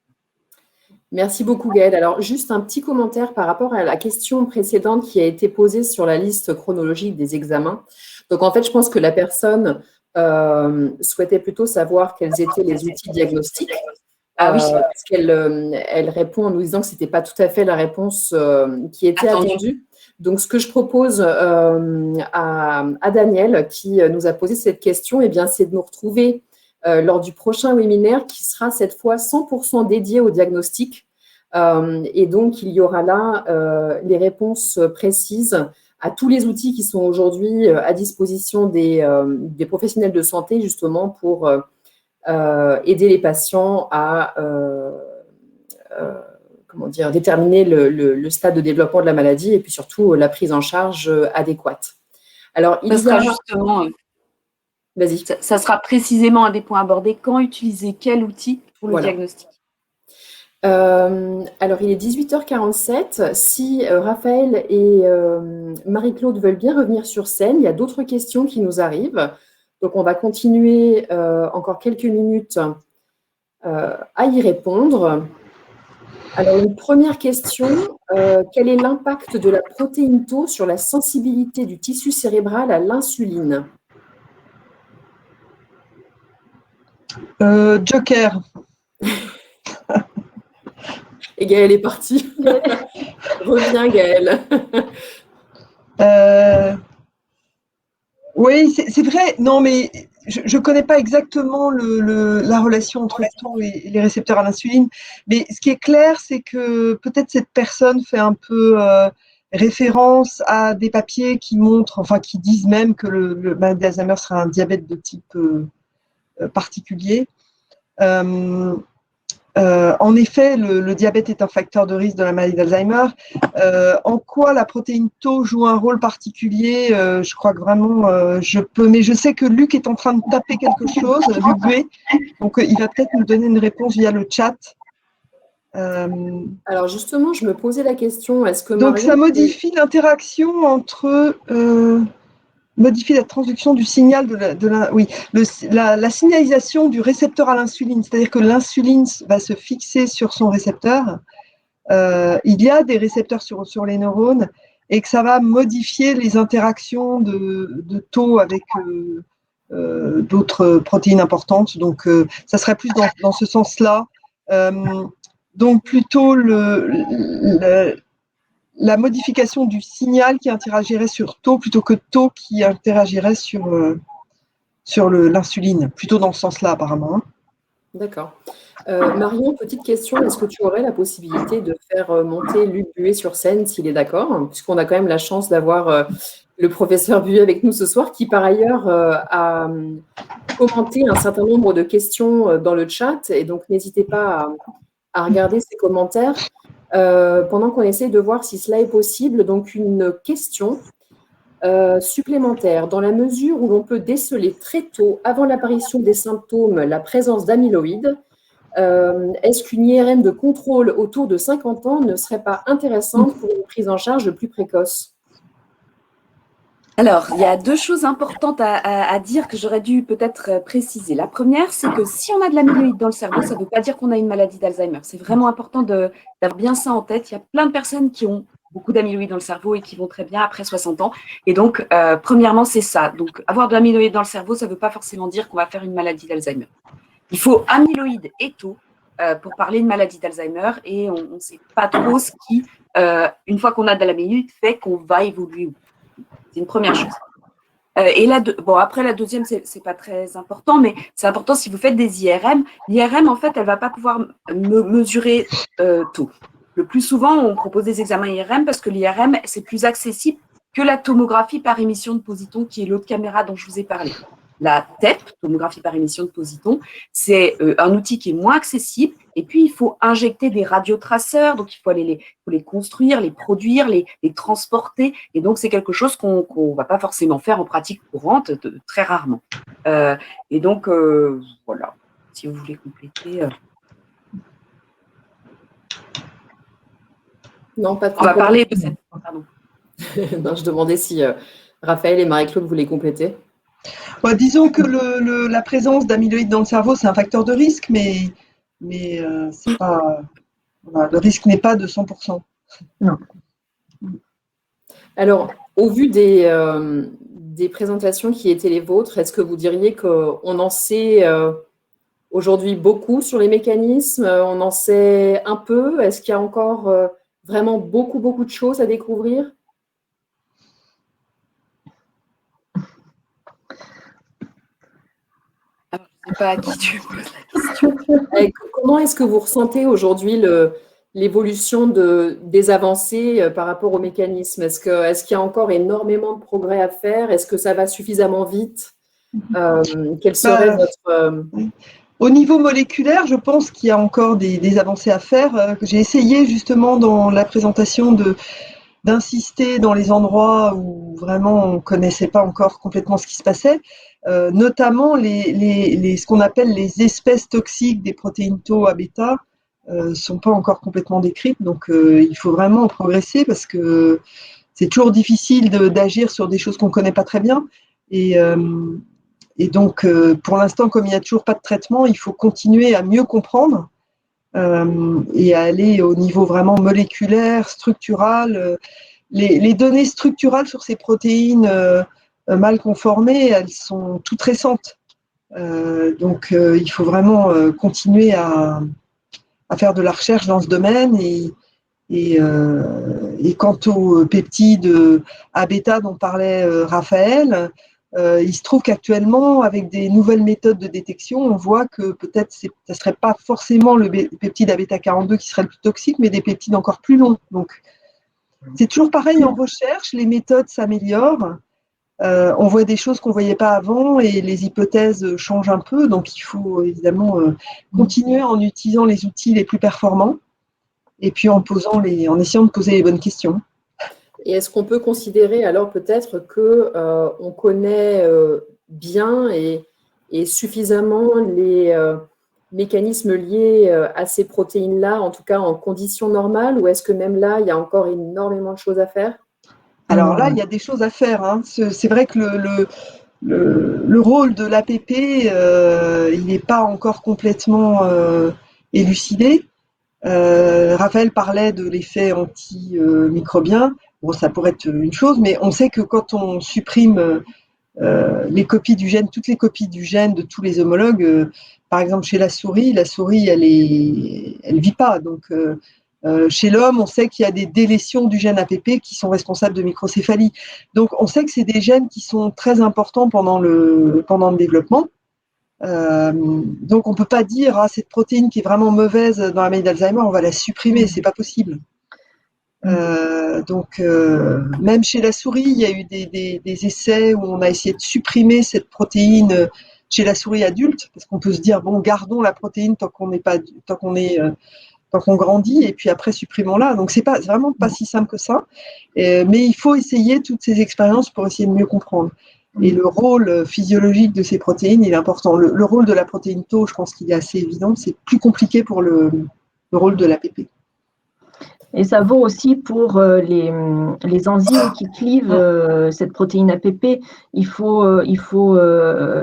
Merci beaucoup, Gaëlle. Alors, juste un petit commentaire par rapport à la question précédente qui a été posée sur la liste chronologique des examens. Donc, en fait, je pense que la personne souhaitait plutôt savoir quels étaient les outils diagnostiques. Parce qu'elle répond en nous disant que ce n'était pas tout à fait la réponse qui était attendue. Donc, ce que je propose à Daniel, qui nous a posé cette question, eh bien, c'est de nous retrouver lors du prochain webinaire qui sera cette fois 100% dédié au diagnostic. Et donc, il y aura là les réponses précises à tous les outils qui sont aujourd'hui à disposition des professionnels de santé, justement, pour aider les patients à déterminer le stade de développement de la maladie et puis surtout la prise en charge adéquate. Alors, Vas-y. Ça sera précisément un des points abordés. Quand utiliser quel outil pour le diagnostic? Alors, il est 18h47. Si Raphaël et Marie-Claude veulent bien revenir sur scène, il y a d'autres questions qui nous arrivent. Donc, on va continuer encore quelques minutes à y répondre. Alors, une première question. Quel est l'impact de la protéine Tau sur la sensibilité du tissu cérébral à l'insuline? Joker. Et Gaëlle est partie. Reviens, Gaëlle. Oui, c'est vrai. Non, mais je ne connais pas exactement la relation entre le Tau et les récepteurs à l'insuline. Mais ce qui est clair, c'est que peut-être cette personne fait un peu référence à des papiers qui montrent, enfin qui disent même que le malade d'Alzheimer serait un diabète de type particulier. En effet, le diabète est un facteur de risque de la maladie d'Alzheimer. En quoi la protéine Tau joue un rôle particulier, je crois que vraiment je peux, mais je sais que Luc est en train de taper quelque chose, Luc Buet, donc il va peut-être nous donner une réponse via le chat. Alors justement, je me posais la question, est-ce que donc ça modifie l'interaction entre modifie la transduction du signal la signalisation du récepteur à l'insuline, c'est-à-dire que l'insuline va se fixer sur son récepteur. Il y a des récepteurs sur les neurones et que ça va modifier les interactions de Tau avec d'autres protéines importantes. Donc, ça serait plus dans ce sens-là. Donc, plutôt la modification du signal qui interagirait sur Tau plutôt que Tau qui interagirait sur l'insuline, plutôt dans ce sens-là apparemment. D'accord. Marion, petite question, est-ce que tu aurais la possibilité de faire monter Luc Buet sur scène s'il est d'accord, puisqu'on a quand même la chance d'avoir le professeur Buet avec nous ce soir, qui par ailleurs a commenté un certain nombre de questions dans le chat, et donc n'hésitez pas à regarder ces commentaires. Pendant qu'on essaie de voir si cela est possible, donc une question supplémentaire. Dans la mesure où l'on peut déceler très tôt, avant l'apparition des symptômes, la présence d'amyloïdes, Est-ce qu'une IRM de contrôle autour de 50 ans ne serait pas intéressante pour une prise en charge plus précoce? Alors, il y a deux choses importantes à dire que j'aurais dû peut-être préciser. La première, c'est que si on a de l'amyloïde dans le cerveau, ça ne veut pas dire qu'on a une maladie d'Alzheimer. C'est vraiment important d'avoir bien ça en tête. Il y a plein de personnes qui ont beaucoup d'amyloïde dans le cerveau et qui vont très bien après 60 ans. Et donc, premièrement, c'est ça. Donc, avoir de l'amyloïde dans le cerveau, ça ne veut pas forcément dire qu'on va faire une maladie d'Alzheimer. Il faut amyloïde et taux pour parler de maladie d'Alzheimer et on ne sait pas trop ce qui, une fois qu'on a de l'amyloïde, fait qu'on va évoluer. C'est une première chose. Et après, la deuxième, c'est pas très important, mais c'est important si vous faites des IRM. L'IRM, en fait, elle va pas pouvoir mesurer tout. Le plus souvent, on propose des examens IRM parce que l'IRM, c'est plus accessible que la tomographie par émission de positons, qui est l'autre caméra dont je vous ai parlé. La TEP, tomographie par émission de positons, c'est un outil qui est moins accessible. Et puis, il faut injecter des radiotraceurs. Donc, il faut aller les construire, les produire, les transporter. Et donc, c'est quelque chose qu'on ne va pas forcément faire en pratique courante, très rarement. Et donc, voilà. Si vous voulez compléter. Non, pas de On va parler de cette. Pardon. Non, je demandais si Raphaël et Marie-Claude voulaient compléter. Disons que la présence d'amyloïdes dans le cerveau, c'est un facteur de risque, mais c'est pas, voilà, le risque n'est pas de 100%. Non. Alors, au vu des présentations qui étaient les vôtres, est-ce que vous diriez qu'on en sait aujourd'hui beaucoup sur les mécanismes? On en sait un peu? Est-ce qu'il y a encore vraiment beaucoup de choses à découvrir? Je ne sais pas à qui tu poses la question. Comment est-ce que vous ressentez aujourd'hui l'évolution des avancées par rapport au mécanisme? Est-ce qu'il y a encore énormément de progrès à faire? Est-ce que ça va suffisamment vite? Quelle serait votre… Au niveau moléculaire, je pense qu'il y a encore des avancées à faire. J'ai essayé justement dans la présentation d'insister dans les endroits où vraiment on ne connaissait pas encore complètement ce qui se passait, notamment ce qu'on appelle les espèces toxiques des protéines tau à bêta sont pas encore complètement décrites, donc il faut vraiment progresser parce que c'est toujours difficile d'agir sur des choses qu'on ne connaît pas très bien. Et donc, pour l'instant, comme il n'y a toujours pas de traitement, il faut continuer à mieux comprendre et à aller au niveau vraiment moléculaire, structural. Les données structurales sur ces protéines mal conformées, elles sont toutes récentes. Donc, il faut vraiment continuer à faire de la recherche dans ce domaine. Et quant aux peptides A-bêta dont parlait Raphaël, il se trouve qu'actuellement, avec des nouvelles méthodes de détection, on voit que peut-être ça ne serait pas forcément le peptide A-bêta-42 qui serait le plus toxique, mais des peptides encore plus longs. Donc, c'est toujours pareil en recherche, les méthodes s'améliorent. On voit des choses qu'on ne voyait pas avant et les hypothèses changent un peu. Donc, il faut évidemment continuer en utilisant les outils les plus performants et puis en essayant de poser les bonnes questions. Et est-ce qu'on peut considérer alors peut-être qu'on connaît bien et suffisamment les mécanismes liés à ces protéines-là, en tout cas en conditions normales, ou est-ce que même là, il y a encore énormément de choses à faire? Alors là, il y a des choses à faire. Hein. C'est vrai que le rôle de l'APP, il n'est pas encore complètement élucidé. Raphaël parlait de l'effet antimicrobien. Bon, ça pourrait être une chose, mais on sait que quand on supprime les copies du gène, toutes les copies du gène de tous les homologues, par exemple chez la souris, elle vit pas. Donc, chez l'homme, on sait qu'il y a des délétions du gène APP qui sont responsables de microcéphalie. Donc, on sait que c'est des gènes qui sont très importants pendant le développement. Donc, on ne peut pas dire cette protéine qui est vraiment mauvaise dans la maladie d'Alzheimer, on va la supprimer, c'est pas possible. Donc, même chez la souris, il y a eu des essais où on a essayé de supprimer cette protéine chez la souris adulte, parce qu'on peut se dire bon, gardons la protéine tant qu'on grandit, et puis après supprimons-la. Donc, c'est vraiment pas si simple que ça. Mais il faut essayer toutes ces expériences pour essayer de mieux comprendre. Et le rôle physiologique de ces protéines, il est important. Le rôle de la protéine Tau, je pense qu'il est assez évident. C'est plus compliqué pour le rôle de l'APP. Et ça vaut aussi pour les enzymes qui clivent cette protéine APP. Il faut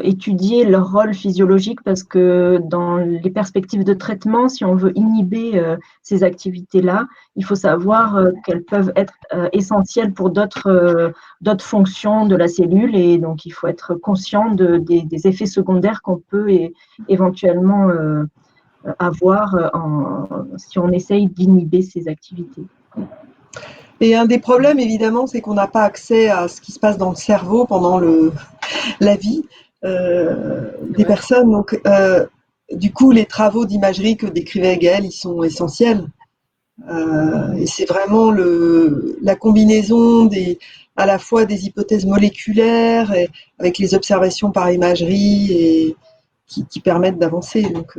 étudier leur rôle physiologique parce que dans les perspectives de traitement, si on veut inhiber ces activités-là, il faut savoir qu'elles peuvent être essentielles pour d'autres fonctions de la cellule. Et donc, il faut être conscient des effets secondaires qu'on peut éventuellement avoir si on essaye d'inhiber ces activités. Et un des problèmes, évidemment, c'est qu'on n'a pas accès à ce qui se passe dans le cerveau pendant la vie des personnes. Donc, du coup, les travaux d'imagerie que décrivait Gaëlle, ils sont essentiels. Et c'est vraiment la combinaison à la fois des hypothèses moléculaires et avec les observations par imagerie et qui permettent d'avancer. Donc,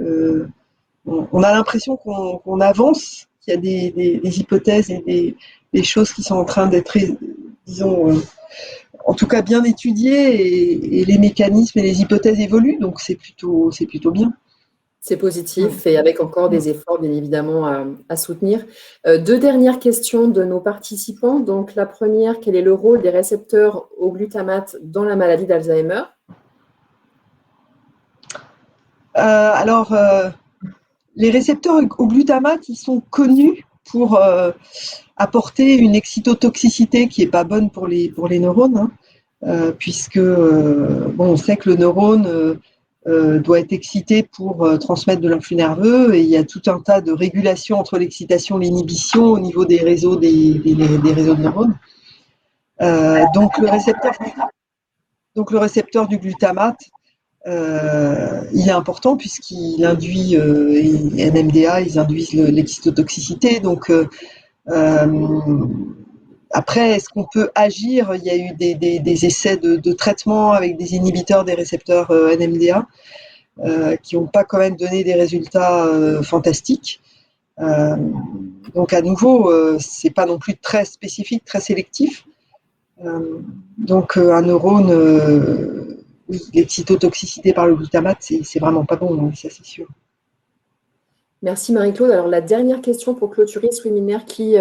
on a l'impression qu'on avance, qu'il y a des hypothèses et des choses qui sont en train d'être, disons, en tout cas bien étudiées et les mécanismes et les hypothèses évoluent, donc c'est plutôt bien. C'est positif et avec encore des efforts, bien évidemment, à soutenir. Deux dernières questions de nos participants. Donc, la première, quel est le rôle des récepteurs au glutamate dans la maladie d'Alzheimer ? Les récepteurs au glutamate, ils sont connus pour apporter une excitotoxicité qui n'est pas bonne pour les neurones, puisque on sait que le neurone doit être excité pour transmettre de l'influx nerveux, et il y a tout un tas de régulations entre l'excitation et l'inhibition au niveau des réseaux des réseaux de neurones. Donc le récepteur du glutamate, il est important puisqu'il induit NMDA, ils induisent l'excitotoxicité. Donc après, est-ce qu'on peut agir? Il y a eu des essais de traitement avec des inhibiteurs des récepteurs NMDA qui n'ont pas quand même donné des résultats fantastiques. Donc à nouveau, c'est pas non plus très spécifique, très sélectif. Donc un neurone, oui, l'excitotoxicité par le glutamate, c'est vraiment pas bon, ça c'est sûr. Merci Marie-Claude. Alors la dernière question pour clôturer ce webinaire qui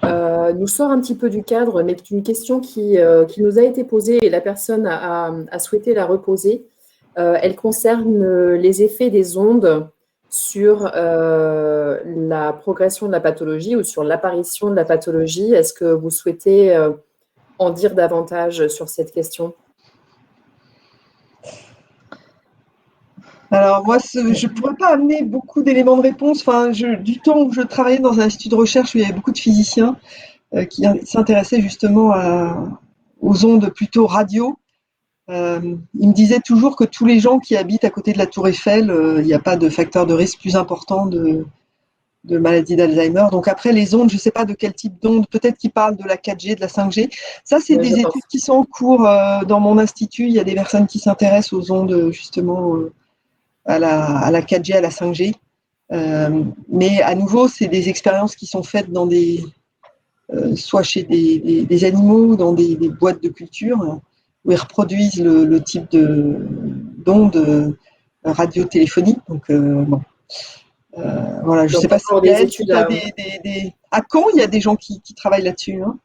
nous sort un petit peu du cadre, mais une question qui nous a été posée et la personne a souhaité la reposer. Elle concerne les effets des ondes sur la progression de la pathologie ou sur l'apparition de la pathologie. Est-ce que vous souhaitez en dire davantage sur cette question ? Alors moi, je ne pourrais pas amener beaucoup d'éléments de réponse. Enfin, du temps où je travaillais dans un institut de recherche où il y avait beaucoup de physiciens qui s'intéressaient justement aux ondes plutôt radio, ils me disaient toujours que tous les gens qui habitent à côté de la Tour Eiffel, il n'y a pas de facteur de risque plus important de maladie d'Alzheimer. Donc après, les ondes, je ne sais pas de quel type d'ondes, peut-être qu'ils parlent de la 4G, de la 5G. Ça, c'est des études qui sont en cours dans mon institut. Il y a des personnes qui s'intéressent aux ondes justement à la 4G, à la 5G. Mais à nouveau, c'est des expériences qui sont faites dans soit chez des animaux, dans des boîtes de culture, où ils reproduisent le type d'ondes radiotéléphoniques. Donc, voilà, je ne sais pas si des études à Caen, il y a des gens qui travaillent là-dessus. Hein.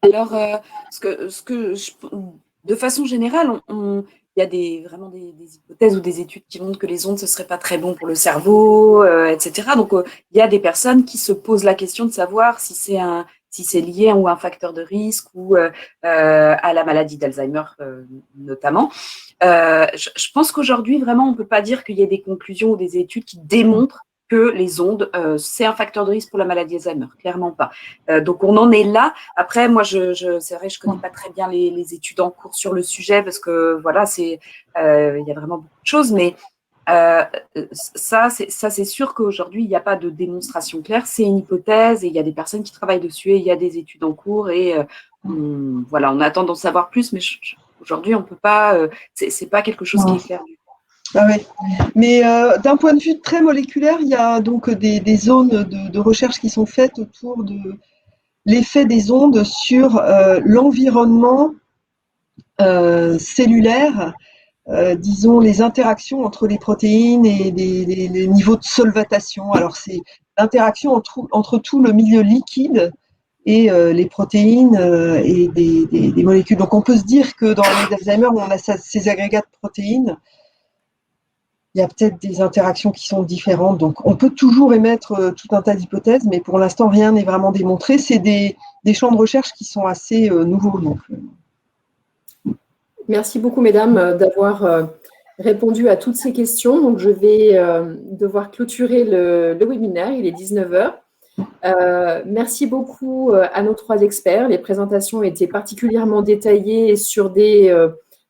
Alors, de façon générale, il y a vraiment des hypothèses ou des études qui montrent que les ondes, ce ne serait pas très bon pour le cerveau, etc. Donc, il y a des personnes qui se posent la question de savoir si c'est lié ou un facteur de risque ou à la maladie d'Alzheimer notamment. Je pense qu'aujourd'hui, vraiment, on ne peut pas dire qu'il y ait des conclusions ou des études qui démontrent que les ondes, c'est un facteur de risque pour la maladie d'Alzheimer, clairement pas. Donc, on en est là. Après, moi, c'est vrai, je ne connais pas très bien les études en cours sur le sujet parce que, voilà, il y a vraiment beaucoup de choses, mais ça, c'est sûr qu'aujourd'hui, il n'y a pas de démonstration claire. C'est une hypothèse et il y a des personnes qui travaillent dessus et il y a des études en cours et voilà, on attend d'en savoir plus, mais aujourd'hui, on ne peut pas, c'est pas quelque chose qui est clair. Ah ouais. Mais d'un point de vue très moléculaire, il y a donc des zones de recherche qui sont faites autour de l'effet des ondes sur l'environnement cellulaires, disons les interactions entre les protéines et les niveaux de solvatation. Alors c'est l'interaction entre tout le milieu liquide et les protéines et des molécules. Donc on peut se dire que dans la maladie d'Alzheimer, où on a ces agrégats de protéines, il y a peut-être des interactions qui sont différentes. Donc on peut toujours émettre tout un tas d'hypothèses, mais pour l'instant rien n'est vraiment démontré. C'est des champs de recherche qui sont assez nouveaux. Donc. Merci beaucoup, mesdames, d'avoir répondu à toutes ces questions. Donc, je vais devoir clôturer le webinaire. Il est 19 h. Merci beaucoup à nos 3 experts. Les présentations étaient particulièrement détaillées sur des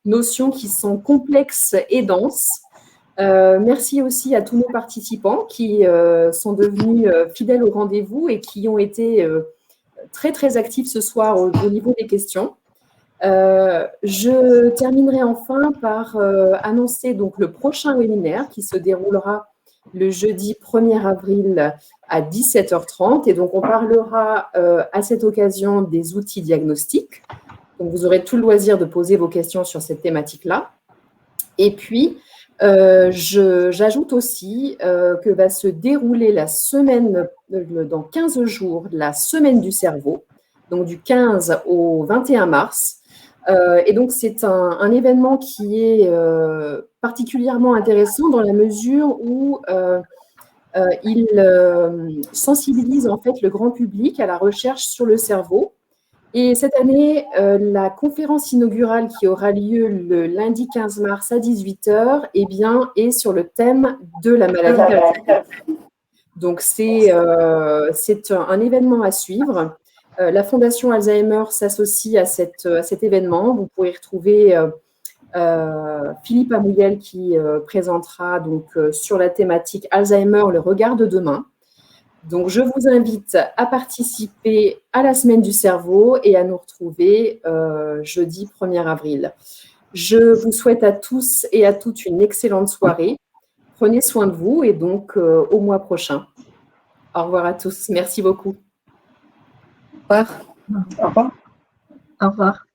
notions qui sont complexes et denses. Merci aussi à tous nos participants qui sont devenus fidèles au rendez-vous et qui ont été très, très actifs ce soir au niveau des questions. Je terminerai enfin par annoncer donc le prochain webinaire qui se déroulera le jeudi 1er avril à 17 h 30. Et donc, on parlera à cette occasion des outils diagnostiques. Donc, vous aurez tout le loisir de poser vos questions sur cette thématique-là. Et puis, j'ajoute aussi que va se dérouler la semaine, dans 15 jours, la semaine du cerveau, donc du 15 au 21 mars. Et donc, c'est un événement qui est particulièrement intéressant dans la mesure où il sensibilise en fait le grand public à la recherche sur le cerveau. Et cette année, la conférence inaugurale qui aura lieu le lundi 15 mars à 18 h est sur le thème de la maladie d'Alzheimer. Donc, c'est un événement à suivre. La Fondation Alzheimer s'associe à cet événement. Vous pourrez retrouver Philippe Amouyel qui présentera donc, sur la thématique Alzheimer, le regard de demain. Donc, je vous invite à participer à la semaine du cerveau et à nous retrouver jeudi 1er avril. Je vous souhaite à tous et à toutes une excellente soirée. Prenez soin de vous et donc au mois prochain. Au revoir à tous. Merci beaucoup. Au revoir. Au revoir. Au revoir.